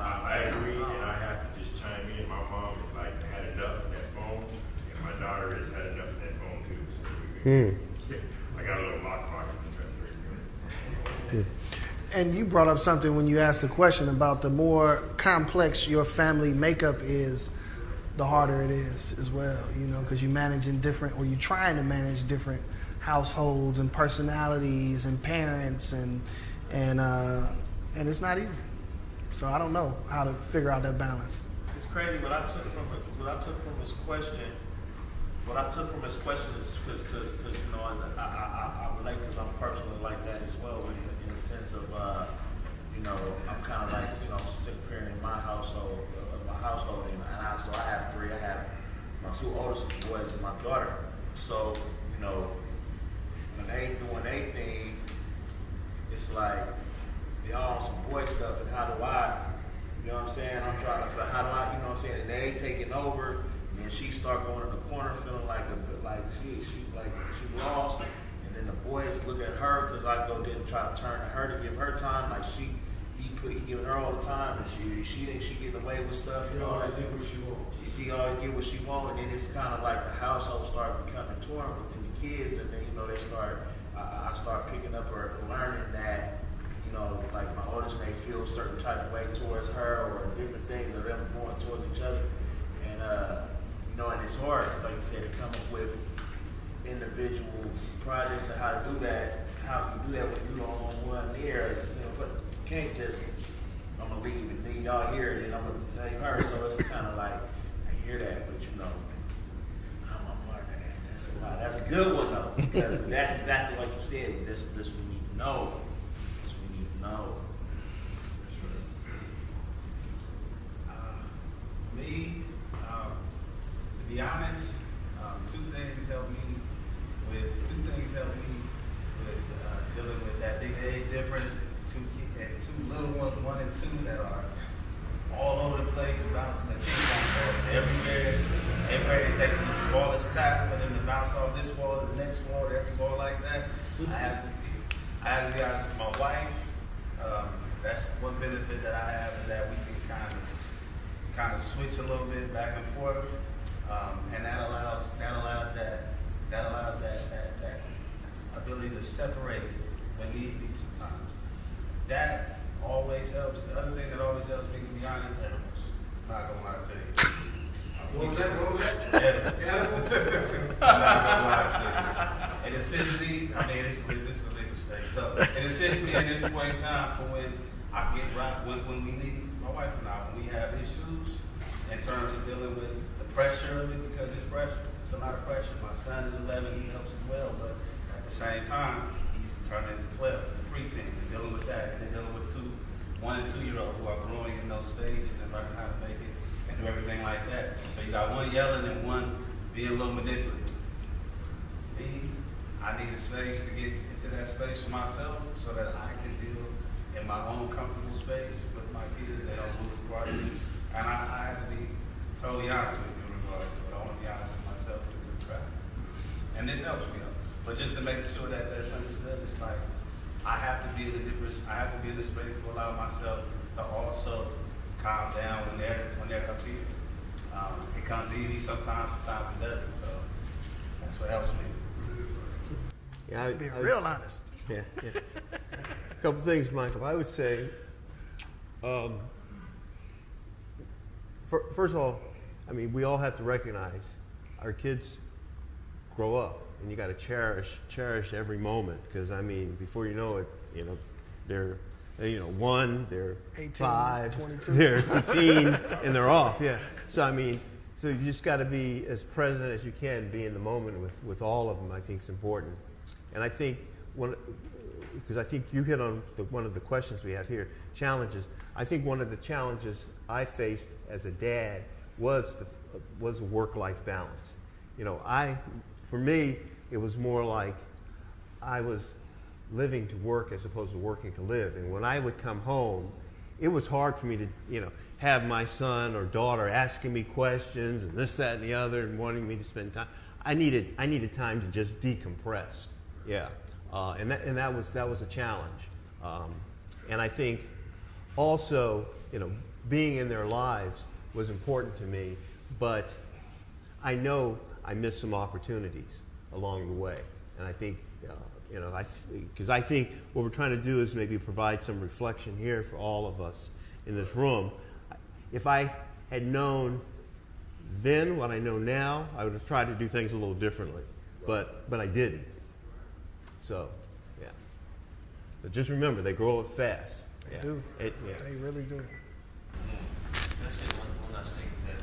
I agree, and I have to just chime in. My mom is like had enough of that phone, and my daughter has had enough of that phone too. So I got a little lockbox in the treasury. And you brought up something when you asked the question about the more complex your family makeup is, the harder it is as well, because you're managing different, or you're trying to manage different households and personalities and parents and and it's not easy. So I don't know how to figure out that balance. It's crazy what I took from his question. What I took from his question is because you know I relate because I'm personally like that as well in the sense of you know I'm kind of like you know single parent in my household and so I have three. I have my two oldest boys and my daughter. So you know when they doing their thing, it's like they all on some boy stuff and how do I, you know what I'm saying? I'm trying to how do I, you know what I'm saying? And they taking over. And she start going in the corner feeling like she lost, and then the boys look at her because I go there and try to turn to her to give her time, like he giving her all the time, and she getting away with stuff, you know. Always get what she wants. She always get what she wants, and then it's kind of like the household start becoming torn within the kids, and then you know they start. I start picking up or learning that, you know, like my oldest may feel a certain type of way towards her or different things, or them going towards each other, and you know, and it's hard, like you said, to come up with individual projects and how to do that. How can you do that when you don't own one near? But you can't just, I'm going to leave and then y'all hear it and I'm going to leave her. So it's kind of like, I hear that, but you know, I'm learning that. That's a lot. That's a good one though, because that's exactly like you said. This we need to know. This we need to know. Me, to be honest, two things help me with dealing with that big age difference. Two little ones, 1 and 2, that are all over the place, bouncing the ping pong ball everywhere. It takes them the smallest tap for them to bounce off this wall to the next wall, to every ball like that. I have to be honest with my wife. That's one benefit that I have, is that we can kind of switch a little bit back and forth, and that allows that ability to separate when need be sometimes. That always helps. The other thing that always helps me, to be honest, edibles. Not gonna lie to you. What was that? Edibles. Not gonna lie to you. And essentially, I mean, this is a legal state. So, and essentially, at this point in time, for when I get right, when we need, my wife and I, when we have issues in terms of dealing with the pressure of it, because it's pressure. It's a lot of pressure. My son is 11, he helps as well, but at the same time, he's turning 12. He's a preteen, and dealing with that, and then dealing with 1 and 2 year olds who are growing in those stages and learning how to make it and do everything like that. So you got one yelling and one being a little manipulative. Me, I need a space to get into that space for myself so that I can deal in my own comfortable space with my kids. They don't move apart of me. And I have to be totally honest with you in regards to it. I want to be honest with myself with the crap. And this helps me out. But just to make sure that that's understood, it's like I have to be in the space to allow myself to also calm down when they're up here. It comes easy sometimes it doesn't. So that's what helps me. Yeah, Being real honest. Yeah. A couple things, Michael. I would say, first of all, I mean, we all have to recognize our kids grow up, and you got to cherish every moment, because I mean, before you know it, you know, they're 1, they're 18, 5, 22. they're 18, and they're off. Yeah. So I mean, so you just got to be as present as you can, be in the moment with all of them. I think is important, and I think because I think you hit on one of the questions we have here, challenges. I think one of the challenges I faced as a dad was a work-life balance. You know, for me, it was more like I was living to work as opposed to working to live. And when I would come home, it was hard for me to, you know, have my son or daughter asking me questions and this, that, and the other, and wanting me to spend time. I needed time to just decompress. Yeah, and that was a challenge. And I think also, you know, being in their lives was important to me, but I know I missed some opportunities along the way. And I think, you know, because I think what we're trying to do is maybe provide some reflection here for all of us in this room. If I had known then what I know now, I would have tried to do things a little differently, but I didn't. So, yeah. But just remember, they grow up fast. They do. Yeah. They really do. Can I say one last thing that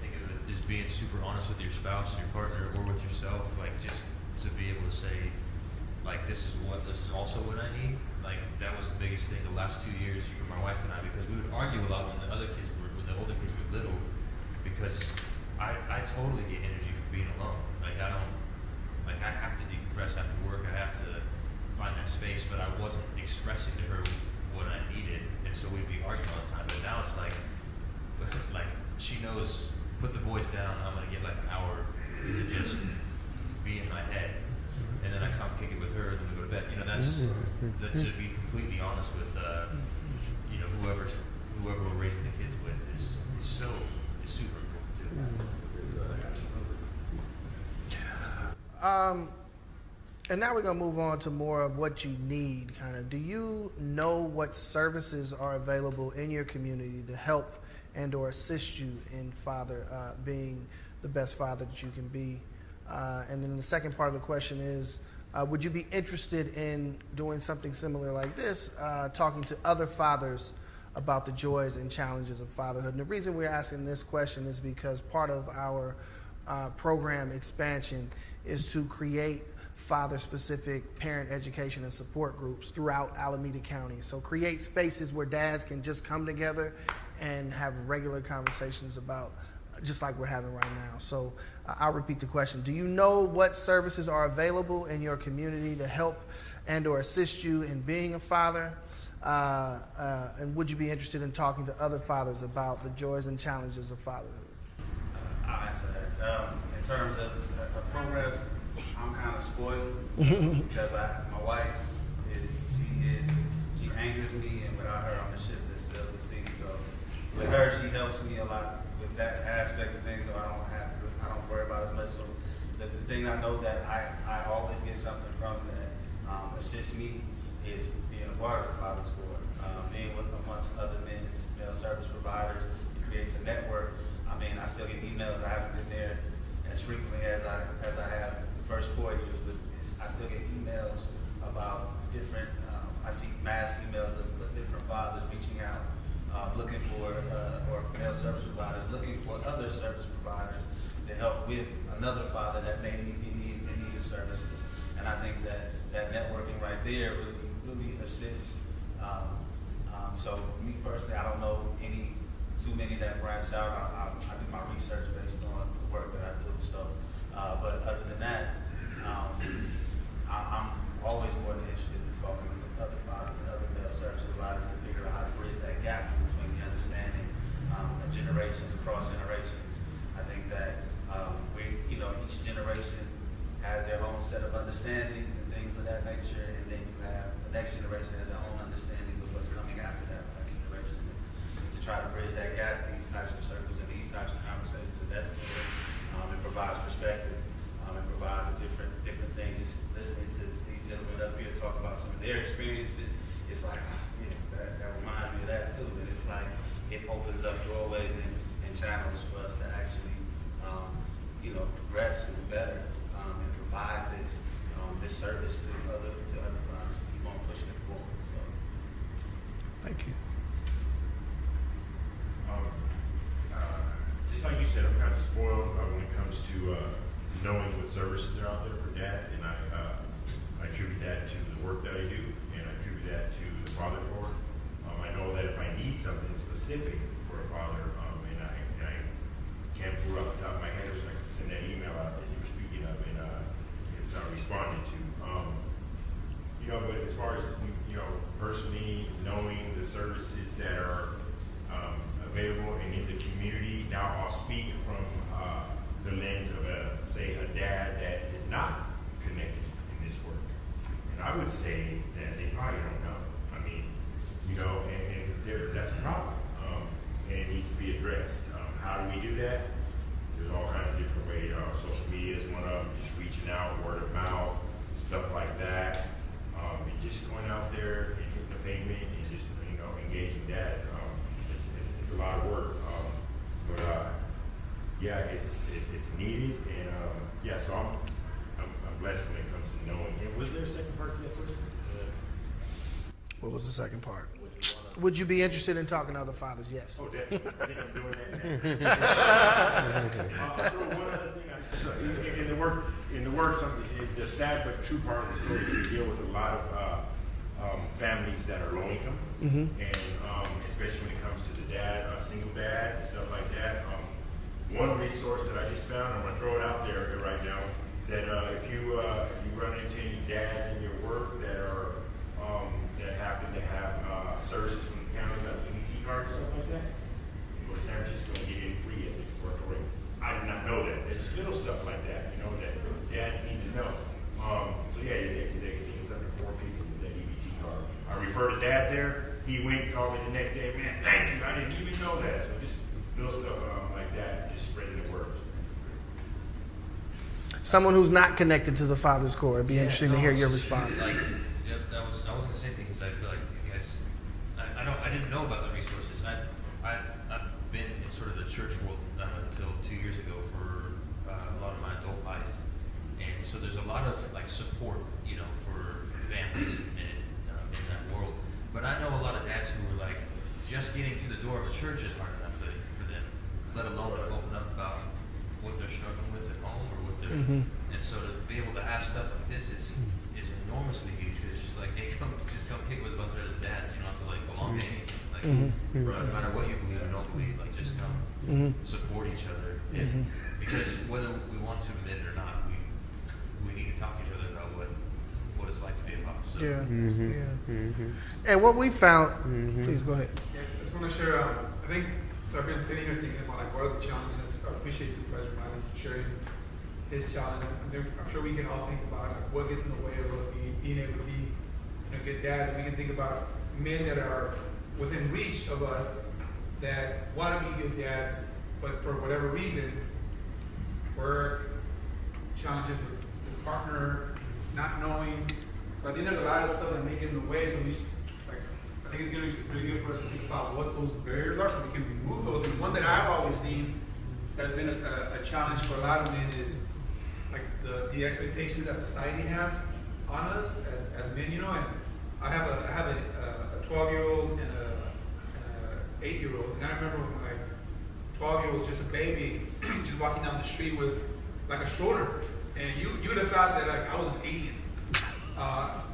think of it is being super honest with your spouse, your partner, or with yourself, like just to be able to say, like, this is also what I need. Like, that was the biggest thing the last 2 years for my wife and I, because we would argue a lot when the older kids were little, because I totally get energy from being alone. Like, I have to decompress after work. I have to find that space, but I wasn't expressing to her what I needed, and so we'd be arguing all the time. But now it's like she knows, put the boys down, I'm gonna get like an hour to just be in my head, and then I come kick it with her, and then we go to bed. You know, that's to be completely honest with, you know, whoever we're raising the kids with is super important too. And now we're going to move on to more of what you need, kind of. Do you know what services are available in your community to help and or assist you in being the best father that you can be? And then the second part of the question is, would you be interested in doing something similar like this, talking to other fathers about the joys and challenges of fatherhood? And the reason we're asking this question is because part of our program expansion is to create father-specific parent education and support groups throughout Alameda County. So create spaces where dads can just come together and have regular conversations about, just like we're having right now. So I'll repeat the question. Do you know what services are available in your community to help and or assist you in being a father? And would you be interested in talking to other fathers about the joys and challenges of fatherhood? I'll answer that. In terms of programs, I'm kind of spoiled because my wife she angers me, and without her, I'm the ship that sails the sea. So with her, she helps me a lot with that aspect of things, so I don't worry about it as much. So the thing I know that I always get something from that assists me is being a part of the Father's Court, being with amongst other male service providers. It creates a network. I mean, I still get emails. I haven't been there as frequently as I have the first 4 years, but I still get emails about different. I see mass emails of different fathers reaching out, looking for or male service providers looking for other service providers to help with another father that may need of services. And I think that networking right there really assists. So me personally, I don't know too many that branch out. I do my research based on the work that I do. So, but other than that, I'm always more than interested in talking with other fathers and other male service providers to figure out how to bridge that gap between the understanding of generations, across generations. I think that each generation has their own set of understandings and things of that nature, and then you have the next generation has their own understanding of what's coming after that next generation. And to try to bridge that gap, these types of circles and these types of conversations are necessary. It provides perspective. It provides a different thing. Just listening to these gentlemen up here talk about some of their experiences, it's like, that reminds me of that too. And it's like it opens up doorways and channels for us to actually, progress and do better and provide this service to other clients. Keep on pushing it forward. So. Thank you. Just like you said, I'm kind of spoiled when it comes to knowing what services are out there for dad, and I attribute that to the work that I do, and I attribute that to the Father Court. I know that if I need something specific for a father, and I can't pull off the top of my head, so I can send that email out as you were speaking of, and it's responded to. But as far as personally knowing the services that are available and in the community, now I'll speak from the lens of a dad that is not connected in this work. And I would say that they probably don't know. I mean, that's a problem. And it needs to be addressed. How do we do that? There's all kinds of different ways. Social media is one of them, just reaching out, word of mouth, stuff like that. And just going out there and hitting the pavement and just, engaging dads. It's a lot of work. It's needed. And so I'm blessed when it comes to knowing. And was there a second part to that question? What was the second part? Would you want Would you be interested in talking to other fathers? Yes. Oh, definitely. I think I'm doing that now. So one other thing, in the work, something, the sad but true part of the story is we deal with a lot of families that are low income, and especially when it comes to the dad, single dad, and stuff like that. One resource that I just found, I'm gonna throw it out there right now, that if you run into any dads in your work that are that happen to have services from the county, like EBT cards, stuff like that, you go to San Francisco and get in free at the exploratory. I did not know that. There's little stuff like that, you know, that dads need to know. So yeah, it's under 4 people with that EBT card. I referred a dad there. He went and called me the next day. Man, thank you. I didn't even know that. So just little stuff like that, just spreading the word. Someone who's not connected to the Father's Corps, it'd be interesting to hear your response. Like, I was going to say things. I feel like these guys. I didn't know about the resources. I've been in sort of the church world until 2 years ago for a lot of my adult life, and so there's a lot of like support, you know, for families in that world. But I know a lot of dads who are like, just getting through the door of a church is hard enough for them, let alone to open up about what they're struggling with at home or what they're. And so to be able to ask stuff like this is enormously huge, because it's just like, hey, come kick with a bunch of other dads. You don't have to like belong to anything. Like, no matter what you believe or don't believe, like just come support each other. And because whether we want to admit it or not, we need to talk to each other about what it's like to be a pop. So. Yeah. And what we found, please go ahead. Yeah, I just want to share, I think, so I've been sitting here thinking about like what are the challenges. I appreciate Supervisor Miley sharing his challenge. I'm sure we can all think about like what gets in the way of us being able to be, you know, good dads. And we can think about men that are within reach of us that want to be good dads, but for whatever reason, work, challenges with the partner, not knowing. But I think there's a lot of stuff that make it in the way. So I think it's going to be really good for us to think about what those barriers are, so we can remove those. And one that I've always seen that's been a challenge for a lot of men is like the expectations that society has on us as men, you know. And I have a 12-year-old and a 8-year-old, and I remember when my 12-year-old was just a baby, just walking down the street with like a stroller, and you would have thought that like I was an alien,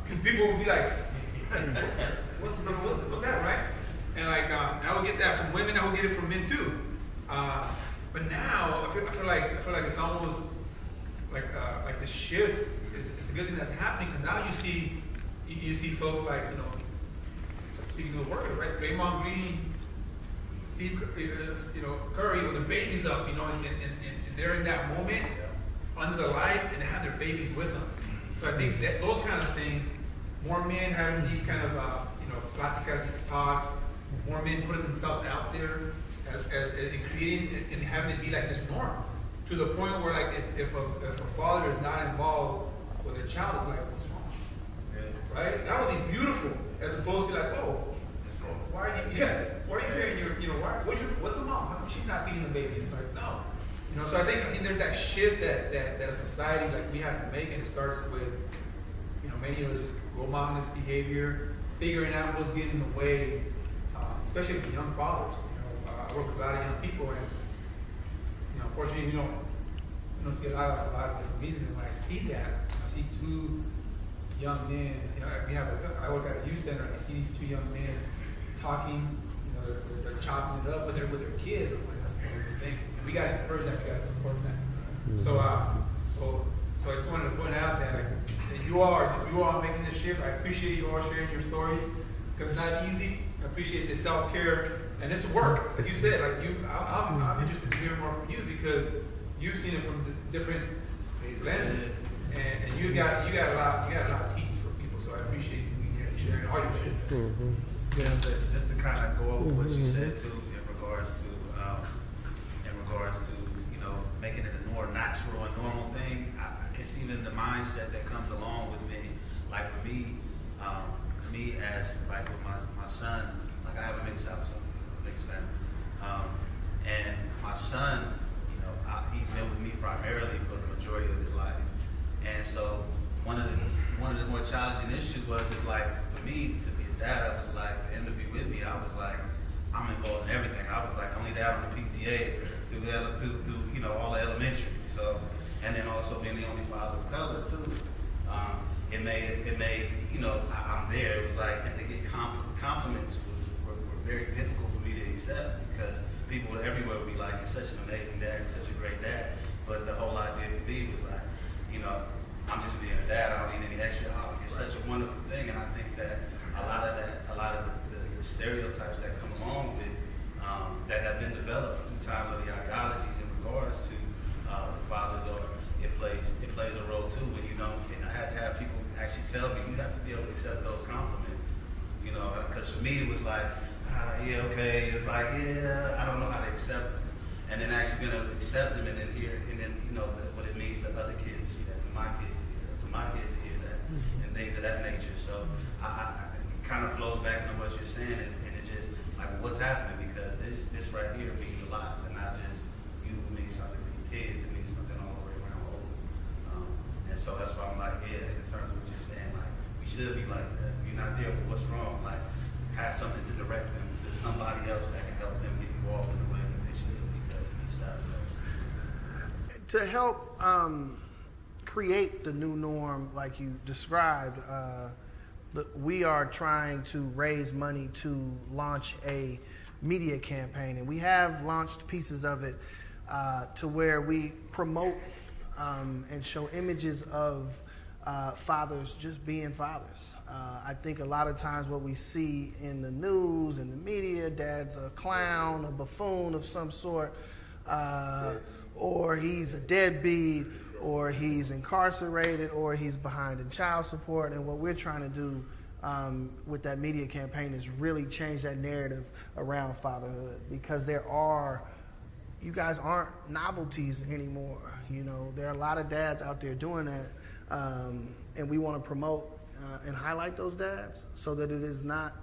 because people would be like, what's that, right? And like and I would get that from women, I would get it from men too. But now I feel like it's almost like the shift. It's a good thing that's happening, because now you see folks like, you know, speaking of workers, right? Draymond Green, Steve, Curry with their babies up, you know, and they're in that moment under the lights, and they have their babies with them. So I think that those kind of things, more men having these kind of these talks, more men putting themselves out there and creating and having it be like this norm, to the point where like if a father is not involved with their child, it's like, what's wrong? Yeah. Right? That would be beautiful, as opposed to like, oh, why are you hearing what's the mom? How come she's not feeding the baby? It's like, no. You know, so I think there's that shift that a society like we have to make, and it starts with, you know, many of us just role-modeling behavior, figuring out what's getting in the way, especially with young fathers. You know, I work with a lot of young people, and you know, unfortunately, you don't see a lot of different reasons. And when I see that, I see two young men. You know, I work at a youth center, and I see these two young men talking. You know, they're chopping it up with their kids. I'm like, that's a wonderful thing. And we got to encourage that. We got to support that. So I just wanted to point out that you all are making this shift. I appreciate you all sharing your stories, because it's not easy. I appreciate the self-care, and it's work. Like you said, like I'm interested to hear more from you, because you've seen it from the different lenses, and you got a lot of teaching for people. So I appreciate you being here and sharing all your shit. Just to kind of go over what you said too, in regards to you know, making it a more natural and normal thing. It's even the mindset that comes along with me. Like for me as like with my son, like I have a mixed household, mixed family, and my son, you know, he's been with me primarily for the majority of his life, and so one of the more challenging issues was like for me to be a dad, I was like, for him to be with me, I through all the elementary. So, and then also being the only father of color too, it made I'm there. It was like, and to get compliments were very difficult for me to accept, because people everywhere would be like, "You're such an amazing dad, you're such a great dad." But the whole idea for me was like, I'm just being a dad. I don't need any extra. Oh, it's such a wonderful thing, and I think that a lot of the stereotypes that come along with that have been developed through times of the ideologies in regards to fathers, or it plays a role too. When and I had to have people actually tell me, you have to be able to accept those compliments. Because for me it was like, yeah, okay. It's like, yeah, I don't know how to accept them, and then actually gonna accept them, and then what it means to other kids to see that, for my kids to hear that, and things of that nature. So it kind of flows back into what you're saying, and it's just like, what's happening, because this right here means a lot to not just you. It means something to your kids. It means something all the way around the world. And so that's why I'm like, yeah, in terms of what you're saying, like, we should be like that. You're not there, but what's wrong? Like, have something to direct them to somebody else that can help them get involved in the way that they should, because of these types of things. To help create the new norm like you described, we are trying to raise money to launch a media campaign, and we have launched pieces of it to where we promote and show images of fathers just being fathers. I think a lot of times what we see in the news and the media, dad's a clown, a buffoon of some sort, or he's a deadbeat, or he's incarcerated, or he's behind in child support. And what we're trying to do with that media campaign is really change that narrative around fatherhood, because you guys aren't novelties anymore. There are a lot of dads out there doing that, and we want to promote and highlight those dads, so that it is not,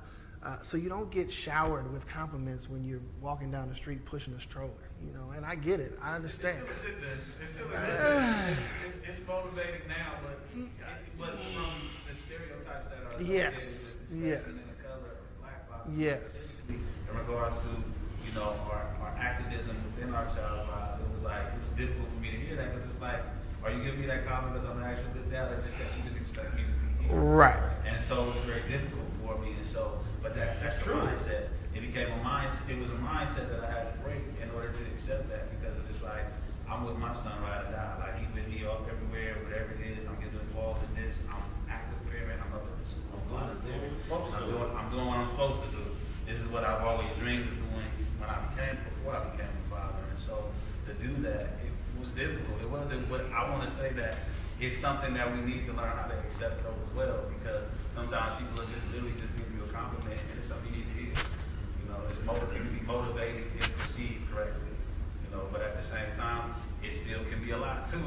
so you don't get showered with compliments when you're walking down the street pushing a stroller. And I get it. I understand. It's still a good it's motivating now, but from the stereotypes that are associated with the color of black fathers. Yes. In regards to our activism within our child's lives, it was difficult for me to hear that, because it's like, are you giving me that comment because I'm an actual good dad, or just that you didn't expect me to be here? Right. And so it was very difficult for me, and so, but that's the mindset. It became a mindset. It was a mindset that I had to break in order to accept that, because it was like, I'm with my son ride or die. Like, he's with me up everywhere, whatever it is. I'm getting involved in this. I'm active parent. I'm up at the school. I'm doing what I'm supposed to do. This is what I've always dreamed of doing before I became a father. And so to do that, it was difficult. It wasn't, but I want to say that it's something that we need to learn how to accept it as well, because sometimes people are just literally just giving you a compliment, and it's something you need to hear. It's motivating, be motivated if perceived correctly, but at the same time, it still can be a lot too,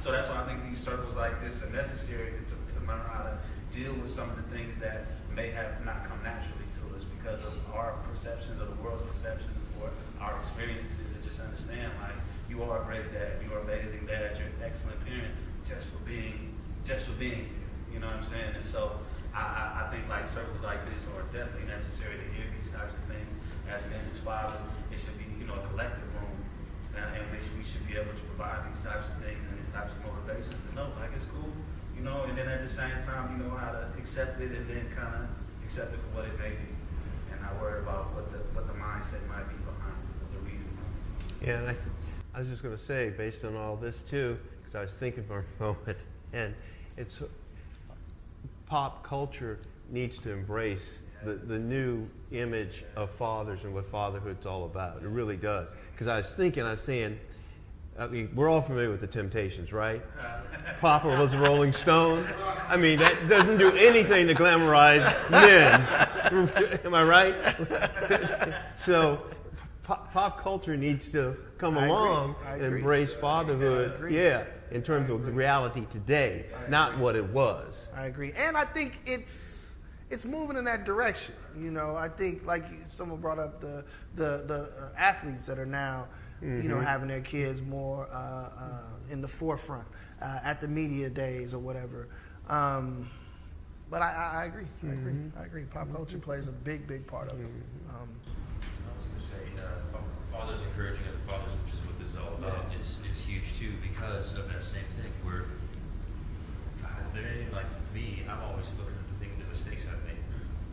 So that's why I think these circles like this are necessary to learn how to deal with some of the things that may have not come naturally to us because of our perceptions, of the world's perceptions, or our experiences, and just understand, like, you are a great dad, you are an amazing dad, you're an excellent parent just for being here. You know what I'm saying? And so I think like circles like this are definitely necessary to hear these types of things. As men, as fathers, it should be a collective room, and we should be able to provide these types of things and these types of motivations to know, like, it's cool, and then at the same time, how to accept it, and then kind of accept it for what it may be, and not worry about what the mindset might be behind the reason. Yeah, and I was just going to say, based on all this too, because I was thinking for a moment, and it's pop culture needs to embrace the new image of fathers and what fatherhood's all about. It really does. Because I was saying, we're all familiar with the Temptations, right? Papa was a Rolling Stone. I mean, that doesn't do anything to glamorize men. Am I right? So pop culture needs to come along and embrace fatherhood. Yeah, in terms of the reality today, not what it was. I agree. And I think it's moving in that direction. I think, like someone brought up the athletes that are now, having their kids more in the forefront at the media days or whatever. But I agree. I agree. Pop culture plays a big part of it. to say, fathers encouraging other fathers, which is what this is all about, is huge too, because of that same thing. Where if they're anything like me, I'm always looking at the mistakes I've made,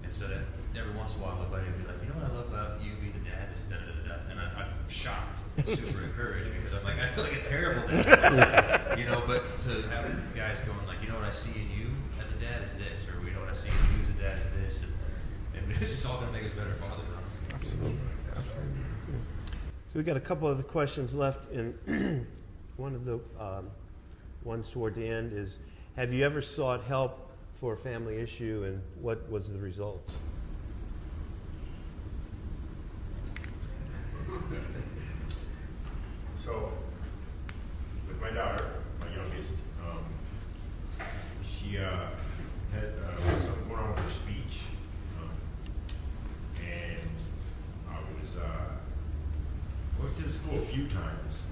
and so that every once in a while, my buddy will be like, you know what I love about you being a dad is da da da da, and I'm shocked and super encouraged because I'm like, I feel like a terrible dad, you know. But to have guys going like, you know what I see in you as a dad is this, or you know what I see in you as a dad is this, and this is all going to make us better fathers, honestly. Absolutely. So we got a couple of the questions left, and one of the ones toward the end is, have you ever sought help for a family issue, and what was the results? So, with my daughter, my youngest, she had something going on with her speech, and I went to the school a few times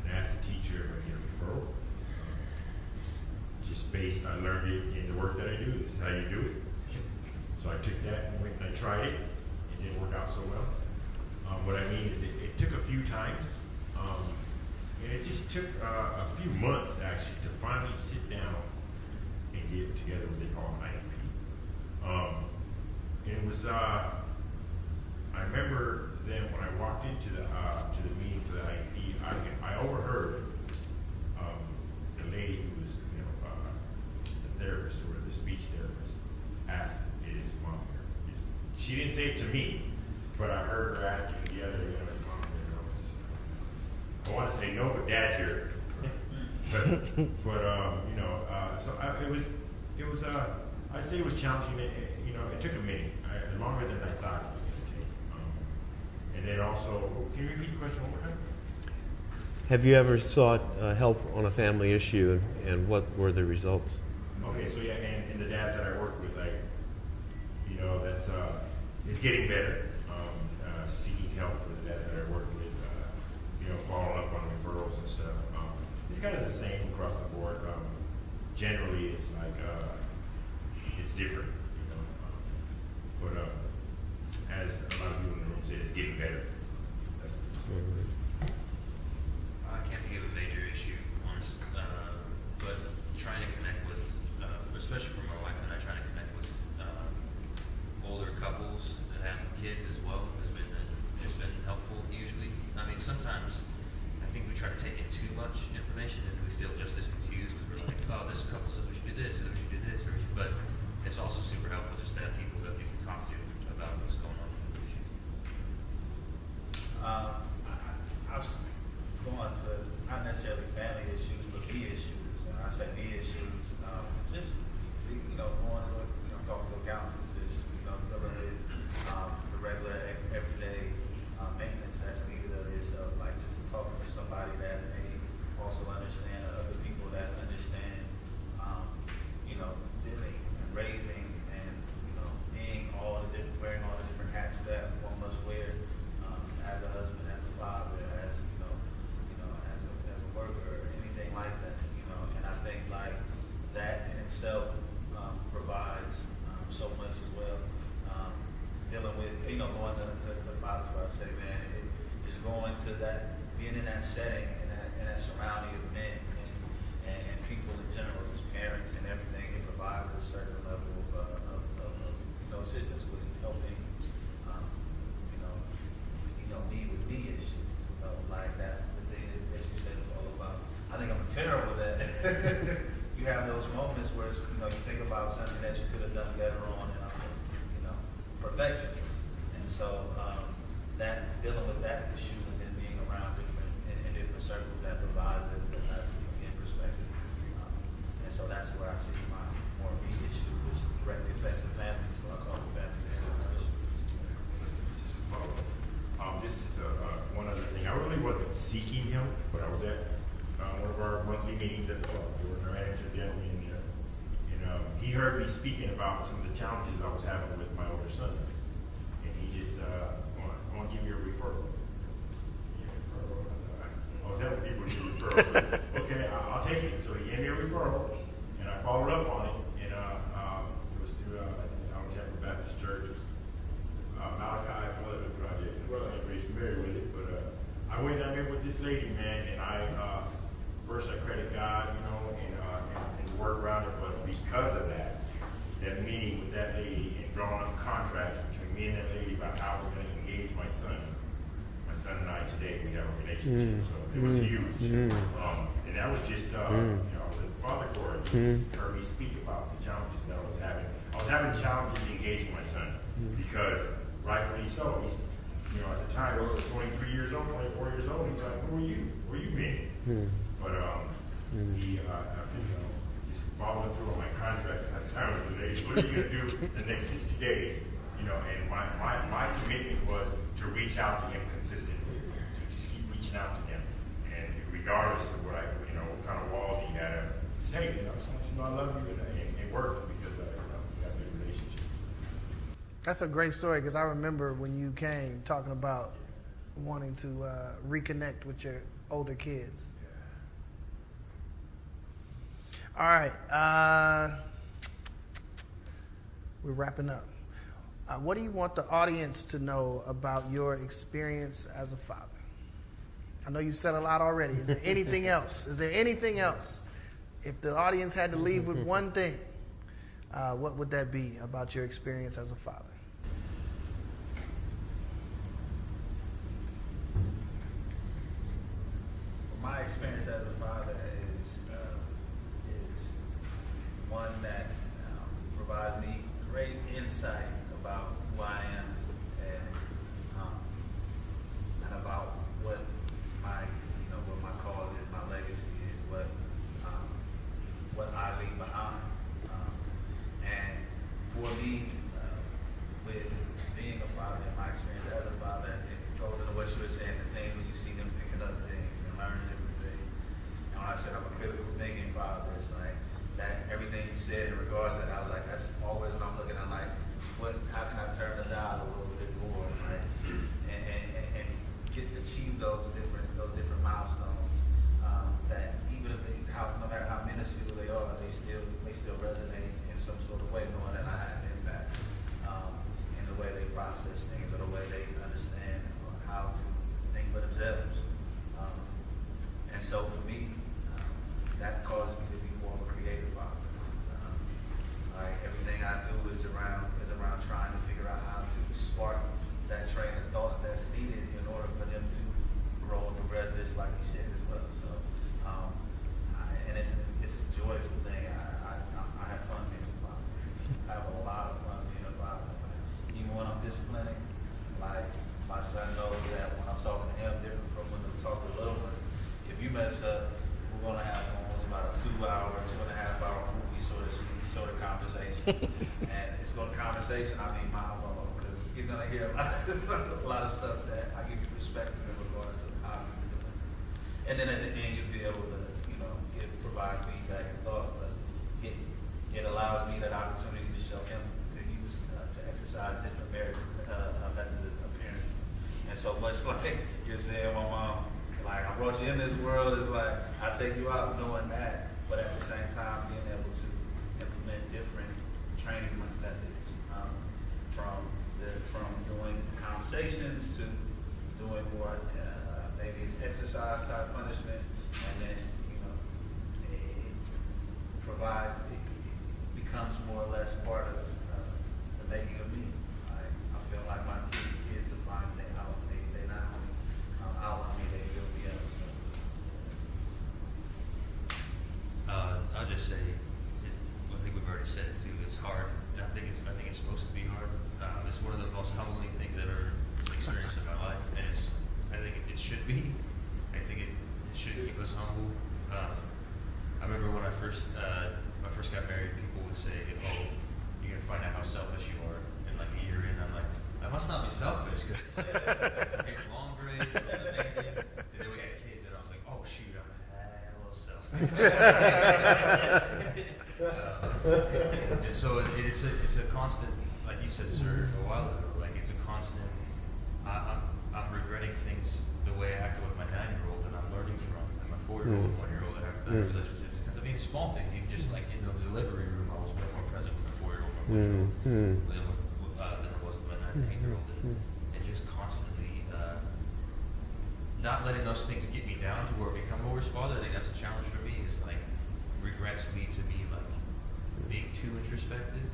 and asked the teacher if I could get a referral. Just based, I learned it in the work that I do. This is how you do it. So I took that and went and I tried it. It didn't work out so well. What I mean is it took a few times, and it just took a few months actually to finally sit down and get together what they call an IEP. And it was, I remember then when I walked into the meeting for the IEP, I overheard the lady who was, the therapist or the speech therapist ask, "Is mom here?" She didn't say it to me, but I heard her asking the other, "Is mom here?" I want to say no, but dad's here. but so it was I'd say it was challenging. It took a minute, longer than I thought it was going to take. And then also, can you repeat the question one more time? Have you ever sought help on a family issue, and what were the results? Okay, so yeah, and the dads that I work with, like, that's it's getting better. Seeking help for the dads that I work with, following up on referrals and stuff. It's kind of the same across the board. Generally, it's like it's different, but as a lot of people in the room said, it's getting better. That's I can't think of a major issue, honestly, but trying to connect with, especially for my wife and I, trying to connect with older couples that have kids as well has been helpful usually. I mean, sometimes I think we try to take in too much information and we feel just as confused because we're like, oh, this couple says we should do this, or we should do this, but it's also super helpful just to have people that we can talk to about what's going on with the issue. I was going to not necessarily family issues, but me issues, and I say me issues. Just going to talking to a counselor, just dealing with the regular everyday maintenance that's needed of yourself, like just talking to somebody that may also understand other people that understand, dealing and raising and being wearing all the different hats that one must wear as a husband, as a father, as as a worker, or anything like that. And I think like that in itself provides so much as well. Dealing with going to the fathers, where I say, man, it's going to that, being in that setting and that surrounding of men and people in general, just parents and everything. It provides a certain level of assistance with helping me with me issues, like that. The thing that you said is all about. I think I'm terrible at that. You have those moments where you think about something that you could have done better on, and I'm perfectionist, and so that dealing with that issue and then being around different circles that provides the type of perspective, and so that's where I see my more me issue, which directly affects the family. So I call it family issues. This is one other thing. I really wasn't seeking help, but I was at one of our monthly meetings at the club. There was a manager gentleman in there, and he heard me speaking about some of the challenges I was having with my older sons, and he just I want to give you a referral. I was having people give referrals. Okay, I'll take it. So he gave me a referral, and I followed up on it, and it was through Alabama Baptist Church. Malachi Fatherhood Project. lady, man, and first I credit God, you know, and work around it, but because of that meeting with that lady and drawing up contracts between me and that lady about how I was going to engage my son and I today, we have a relationship, so it was huge. And that was just, you know, the father core just heard me speak about the challenges that I was having. I was having challenges engaging my son because, rightfully so, he's, you know, at the time, I was 23 years old, 24 years old. He's like, who are you? Where you been? But he, after, you know, just following through on my contract, I signed with the lady. What are you going to do the next 60 days? You know, and my commitment was to reach out to him consistently, to just keep reaching out to him. And regardless of what you know, what kind of walls he had, say, you know, I just want you to know I love you, and it worked because we have a good relationship. That's a great story because I remember when you came talking about wanting to reconnect with your older kids. All right, we're wrapping up. What do you want the audience to know about your experience as a father? I know you said a lot already. Is there anything else? Is there anything else? If the audience had to leave with one thing, what would that be about your experience as a father? My experience as a father is one that provides me great insight about who I am and about what my cause is, my legacy is, what I leave behind. And for me, with being a father, and my experience as a father, it goes into what you were saying, the things when you see them picking up things and learning different things. And when I said I'm a critical thinking father, it's like that everything you said in regards to that, I was like, that's always when I'm looking at like, how can I turn the dial a little bit more, right? And achieve those different milestones that even if no matter how minuscule they are, they still resonate in some sort of way, knowing that I have an impact in the way they process things or the way they understand or how to think for themselves. And so for me, that causes me to be more of a creative father. Everything I do is around trying to figure out how to spark that train of thought that's needed in order for them to grow and progress, just like you said as well. So, and it's a joyful thing. I have fun being a father. I have a lot of fun being a father. Even when I'm disciplining, like my son knows that when I'm talking to him, different from when we talk to little ones. If you mess up, we're gonna have almost about a 2-hour, 2.5-hour movie sort of conversation. And it's going to conversation, I mean monologue, because you're going to hear a lot of stuff that I give you perspective in regards to how you're doing. And then at the end, you'll be able to, provide feedback and thought, but it allows me that opportunity to show him to use, to exercise different methods of parenting. And so much like you're saying, my mom, like, I brought you in this world, it's like, I take you out knowing that, but at the same time, being able to implement different training methods from doing conversations to doing more maybe it's exercise type punishments, and then it becomes more or less part of the making of me. I feel like my kids define they not only outline me, they feel me as well. I'll just say, I think we've already said it too. It's hard. I think it's supposed to be hard. It's one of the most humbling things I've ever experienced in my life, and I think it should be. I think it should keep us humble. I remember when I first got married, people would say, "Oh, you're gonna find out how selfish you are." And like a year in, I'm like, I must not be selfish because it takes long grades and amazing. And then we had kids, and I was like, "Oh shoot, I'm a little selfish." And so it's a constant, like you said, sir, a while ago. Like it's a constant. I'm regretting things the way I acted with my 9-year-old, and I'm learning from and my 4-year-old, 1-year-old, and I have better relationships. Because I mean, small things, even just like in the delivery room, I was way more present with my 4-year-old, my 1-year-old than I was with my 9-year-old, and just constantly not letting those things get me down to where I become a worse father. I think that's a challenge for me. Is like regrets lead to me like being too introspective,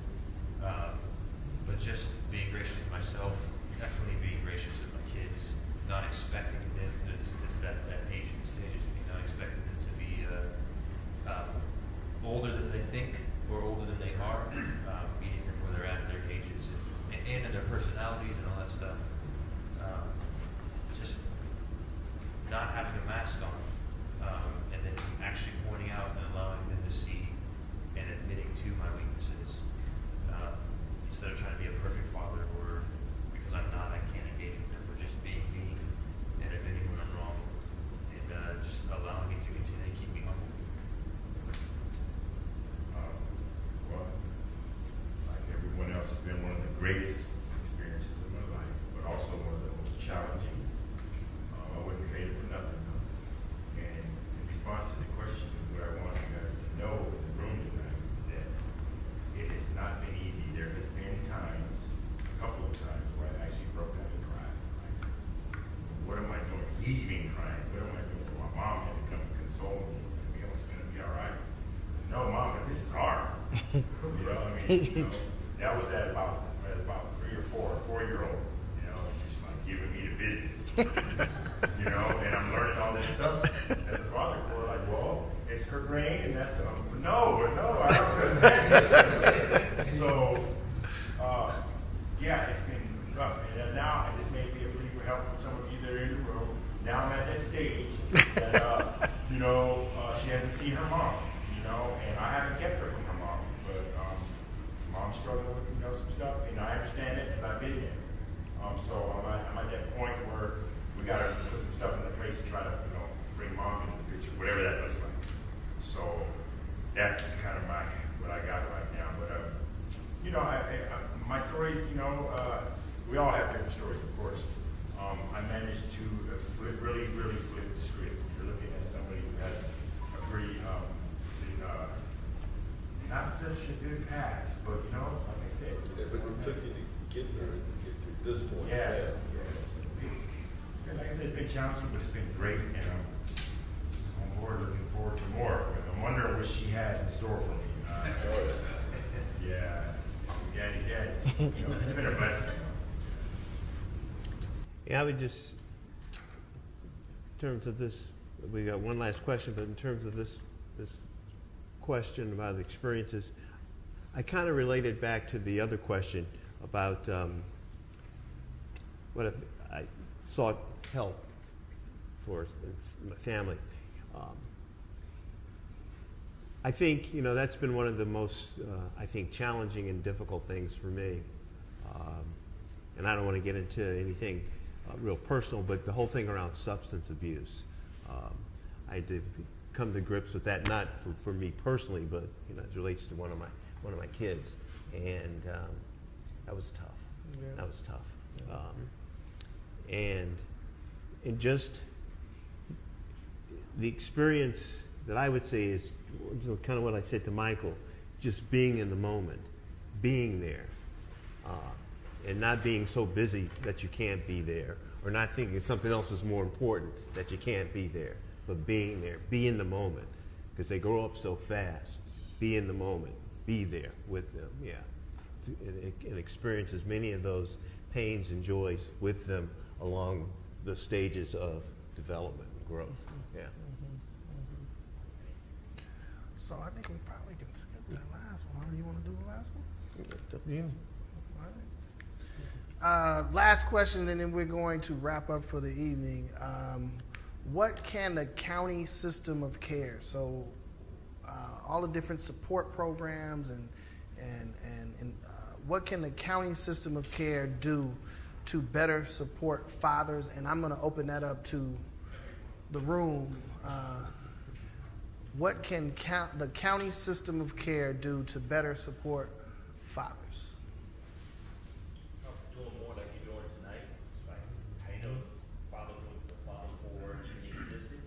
but just being gracious to myself. Definitely being gracious with my kids, not expecting them. It's that ages and stages thing. Not expecting them to be older than they think or older than they are. Meeting them where they're at, their ages, and in their personalities and all that stuff. Just not having a mask on, and then actually pointing out and allowing them to see and admitting to my weaknesses, instead of trying to be a perfect father, or because I'm not, I can't engage with them, or just being me and admitting when I'm wrong, and just allowing me to continue to keep me humble. Well, like everyone else, it's been one of the greatest experiences of my life, but also one of the most challenging. I wouldn't trade it for nothing. And in response to the question, what I want you guys to know in the room tonight, that it has not been easy. There has been times, a couple of times, where I actually broke down and cried. Like, what am I doing? Even crying. What am I doing? My mom had to come and console me. You know, it's going to be all right. No, Mom, this is hard. You know, I mean, you know, that was at about 3 or 4, a 4-year-old. You know, she's like giving me the business. You know, and I'm learning all this stuff as a father. We're like, well, it's her brain, and that's no, I don't. So, yeah, it's been rough, and now this may be a plea for help for some of you that are in the room. Now I'm at that stage that you know, she hasn't seen her mom. You know, and I haven't kept her from her mom, but mom's struggling with some stuff, and I understand it because I've been there. So I'm at that point where we got to put some stuff into place to try to bring mom into the picture, whatever that looks like. So that's kind of what I got right now. But you know, my stories, we all have different stories, of course. I managed to really flip the script. You're looking at somebody who has a pretty not such a good past, but like I said, but it took you to get there and get to this point. Yes. Like I said, it's been challenging, but it's been great, and I'm on board, looking forward to more. I'm wondering what she has in store for me. Daddy. It's been a blessing. Yeah, I would just, in terms of this, we got one last question, but in terms of this question about the experiences, I kind of related back to the other question about what if I sought help for my family. I think that's been one of the most I think challenging and difficult things for me, and I don't want to get into anything real personal, but the whole thing around substance abuse. I did come to grips with that, not for me personally, but as it relates to one of my kids, and that was tough. Yeah. That was tough. And just the experience that I would say is kind of what I said to Michael, just being in the moment, being there, and not being so busy that you can't be there, or not thinking something else is more important that you can't be there, but being there, be in the moment, because they grow up so fast. Be in the moment, be there with them, and experience as many of those pains and joys with them along the stages of development and growth. Yeah. So I think we probably can skip that last one. Or you want to do the last one? It's up to you. All right. Last question, and then we're going to wrap up for the evening. What can the county system of care, so all the different support programs and what can the county system of care do to better support fathers? And I'm going to open that up to the room. What can the county system of care do to better support fathers? Doing more like you're doing tonight. Like, I know the father board even existed,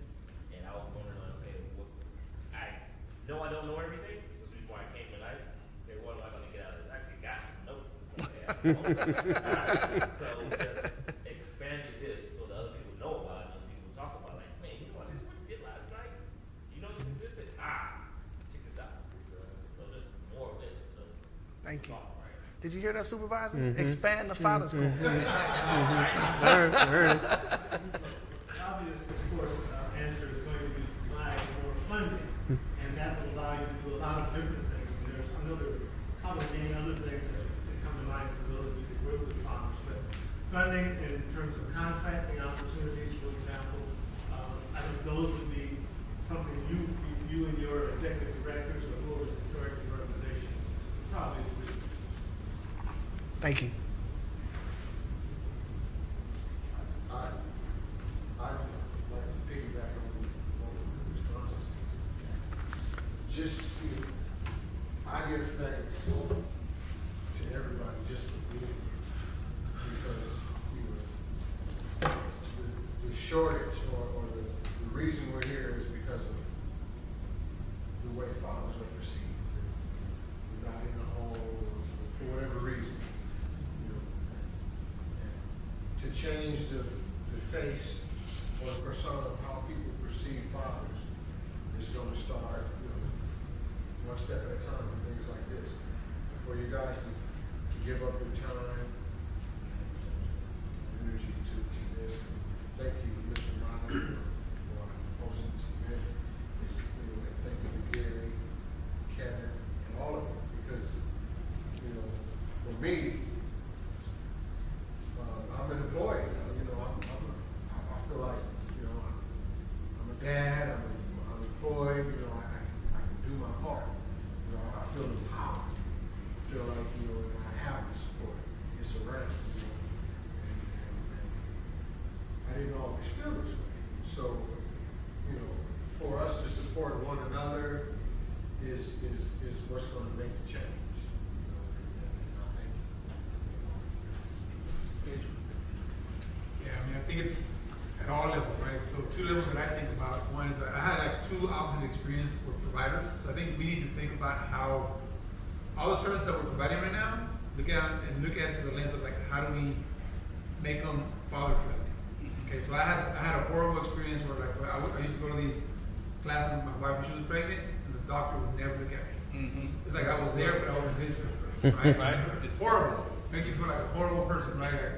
and I was wondering, okay, I know I don't know everything. This is why I came tonight. Okay, what am I going to get out of this? I actually got some notes and stuff. So just expanded this so that other people know about it, and other people talk Did you hear that, Supervisor? Expand the father school. I heard it. The obvious, of course, answer is going to be provide more funding, and that will allow you to do a lot of different things. And there's probably other things that come to mind for those of you that work with fathers. But funding in terms of contracting opportunities, for example, I think those would be something you and your executive directors or whoever's in charge of the organizations probably agree. Thank you. I'd like to piggyback on the response. Just, I give thanks to everybody just for being here, because the shortage or the reason we're here is because of the way fathers are perceived. We're not in the home for whatever reason. To change the face or the persona of how people perceive fathers is going to start, one step at a time and things like this. For you guys to give up your time and energy to this. Thank you, Mr. Miley, for hosting this event. Thank you to Gary, Kevin, and all of you, because, for me, I'm an employee. I feel like, I'm a dad. I'm employed. I can do my part. I feel empowered. I feel like, I have the support. It's around. And I didn't always feel this way. So, for us to support one another is what's going to make the change. And I think. Yeah, I think it's at all levels, right? So 2 levels that I think about. One is that I had 2 opposite experiences with providers. So I think we need to think about how all the services that we're providing right now, look at it through the lens of how do we make them father friendly. Okay, so I had a horrible experience where I used to go to these classes with my wife when she was pregnant, and the doctor would never look at me. It's like I was there, but I wasn't visiting her. Right? It's horrible. Makes you feel like a horrible person, right?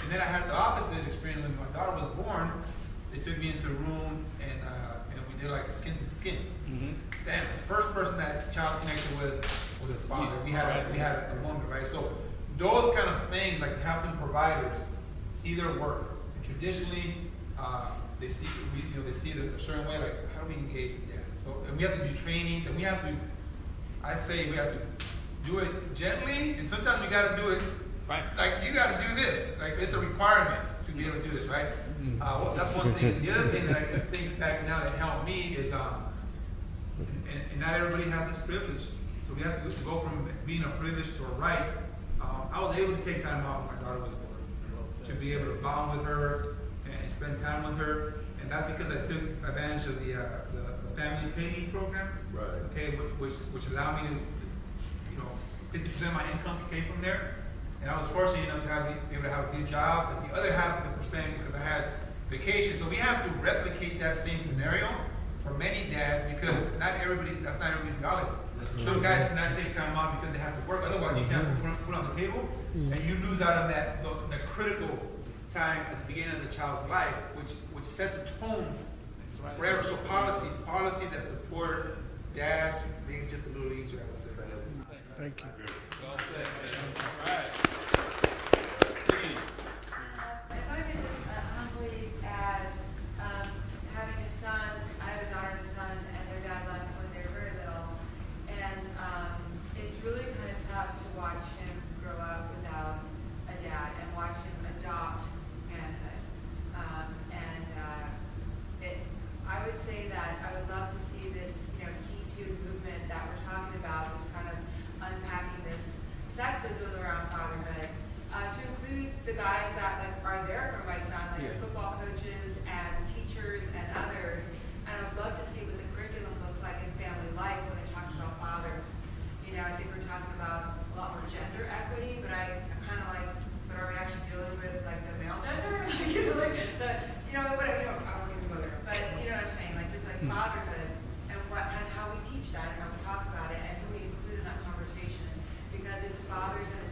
And then I had the opposite experience when my daughter was born. They took me into a room and we did skin to skin. Damn, the first person that child connected with was his father. We had a woman, right? So those kind of things, helping providers see their work. And traditionally, they see it a certain way. How do we engage with that? So and we have to do trainings, and I'd say we have to do it gently, and sometimes we got to do it. Right. You got to do this. It's a requirement to be able to do this, right? That's one thing. The other thing that I think back now that helped me is, and not everybody has this privilege. So we have to go from being a privilege to a right. I was able to take time off when my daughter was born to be able to bond with her and spend time with her. And that's because I took advantage of the family pay program. Right. Okay, which allowed me to, 50% of my income came from there. And I was fortunate enough to be able to have a good job, but the other half of the percent because I had vacation. So we have to replicate that same scenario for many dads because that's not everybody's reality. Some guys cannot take time off because they have to work. Otherwise, you can't put food on the table, and you lose out on that critical time at the beginning of the child's life, which sets a tone forever. So policies that support dads make it just a little easier, I would say. Thank you. Well said. All right. If I could just humbly add, having a son, I have a daughter and a son, and their dad left when they were very little, and it's really kind of tough to watch him grow up without a dad and watch him adopt manhood. I would say that I would love to see this, Key 2 movement that we're talking about, this kind of unpacking this sexism around fatherhood, to include the guys that are there for my son, football coaches and teachers and others. And I'd love to see what the curriculum looks like in family life when it talks about fathers. I think we're talking about a lot more gender equity, but I kind of but are we actually dealing with the male gender? Whatever, I won't even go there. But you know what I'm saying? Just fatherhood and how we teach that and how we talk about it and who we include in that conversation, because it's fathers and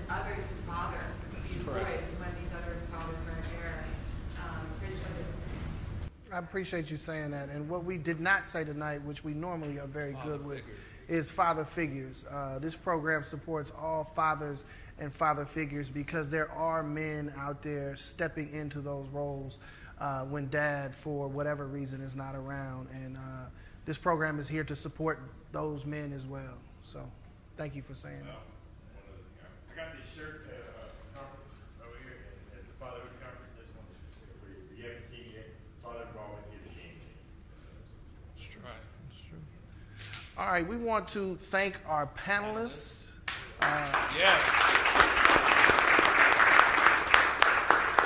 I appreciate you saying that. And what we did not say tonight, which we normally are very good with, is father figures. This program supports all fathers and father figures because there are men out there stepping into those roles when dad, for whatever reason, is not around. And this program is here to support those men as well. So thank you for saying that. I got this shirt at a conference over here at the Fatherhood conference. I just wanted to share with you. If you haven't seen it yet, Father Involvement is a game changer. That's right. That's true. All right, we want to thank our panelists.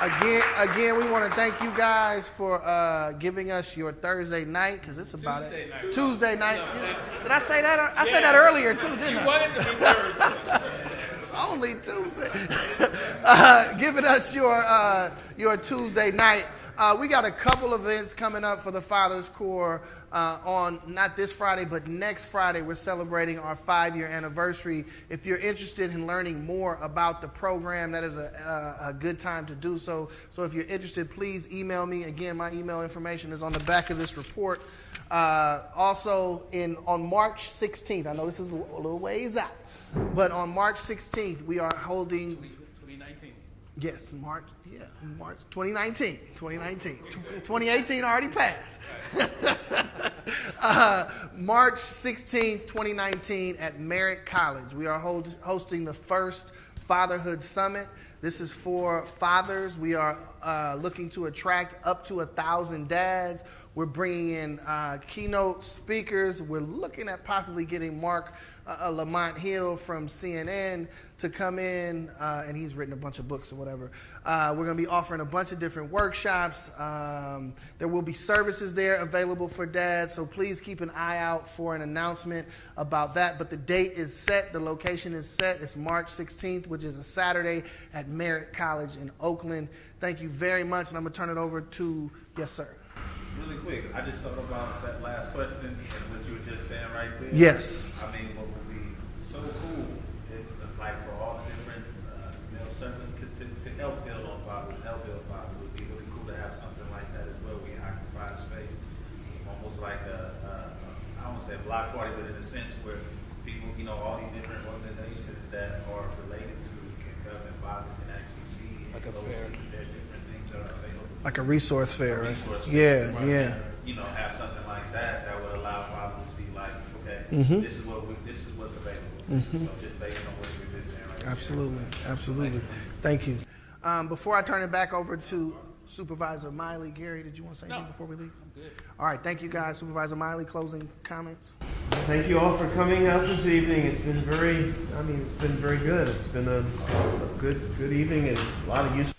Again, we want to thank you guys for giving us your Thursday night, because it's about Tuesday night. Did I say that? I said that earlier too, didn't I? You wanted to be Thursday. It's only Tuesday. Giving us your Tuesday night. We got a couple events coming up for the Father's Corps on not this Friday, but next Friday. We're celebrating our 5-year anniversary. If you're interested in learning more about the program, that is a good time to do so. So if you're interested, please email me. Again, my email information is on the back of this report. Also, on March 16th, I know this is a little ways out, but on March 16th, we are holding... 2019. Yes, March 2019. 2018 already passed. March 16th, 2019 at Merritt College. We are hosting the first Fatherhood Summit. This is for fathers. We are looking to attract up to 1,000 dads. We're bringing in keynote speakers. We're looking at possibly getting Mark Lamont Hill from CNN to come in, and he's written a bunch of books or whatever. We're going to be offering a bunch of different workshops. There will be services there available for dads, so please keep an eye out for an announcement about that. But the date is set. The location is set. It's March 16th, which is a Saturday at Merritt College in Oakland. Thank you very much, and I'm going to turn it over to, yes, sir. Really quick, I just thought about that last question and what you were just saying right there. Yes. I mean, what would be so cool if, like, for all the different male servants to help build on father, it would be really cool to have something like that as well. We occupy space, almost like I don't want to say a block party, but in a sense where people, all these different organizations that are related to government fathers can actually see like a those fair. There's different things that are available. Like a resource fair, right? Yeah. Have something like that would allow fathers to see, like, okay, this is what's available to you. So just based on what you were just saying, right? Absolutely. Thank you. Before I turn it back over to Supervisor Miley, Gary, did you want to say anything before we leave? I'm good. All right, thank you guys. Supervisor Miley, closing comments. Thank you all for coming out this evening. It's been very good. It's been a good evening and a lot of useful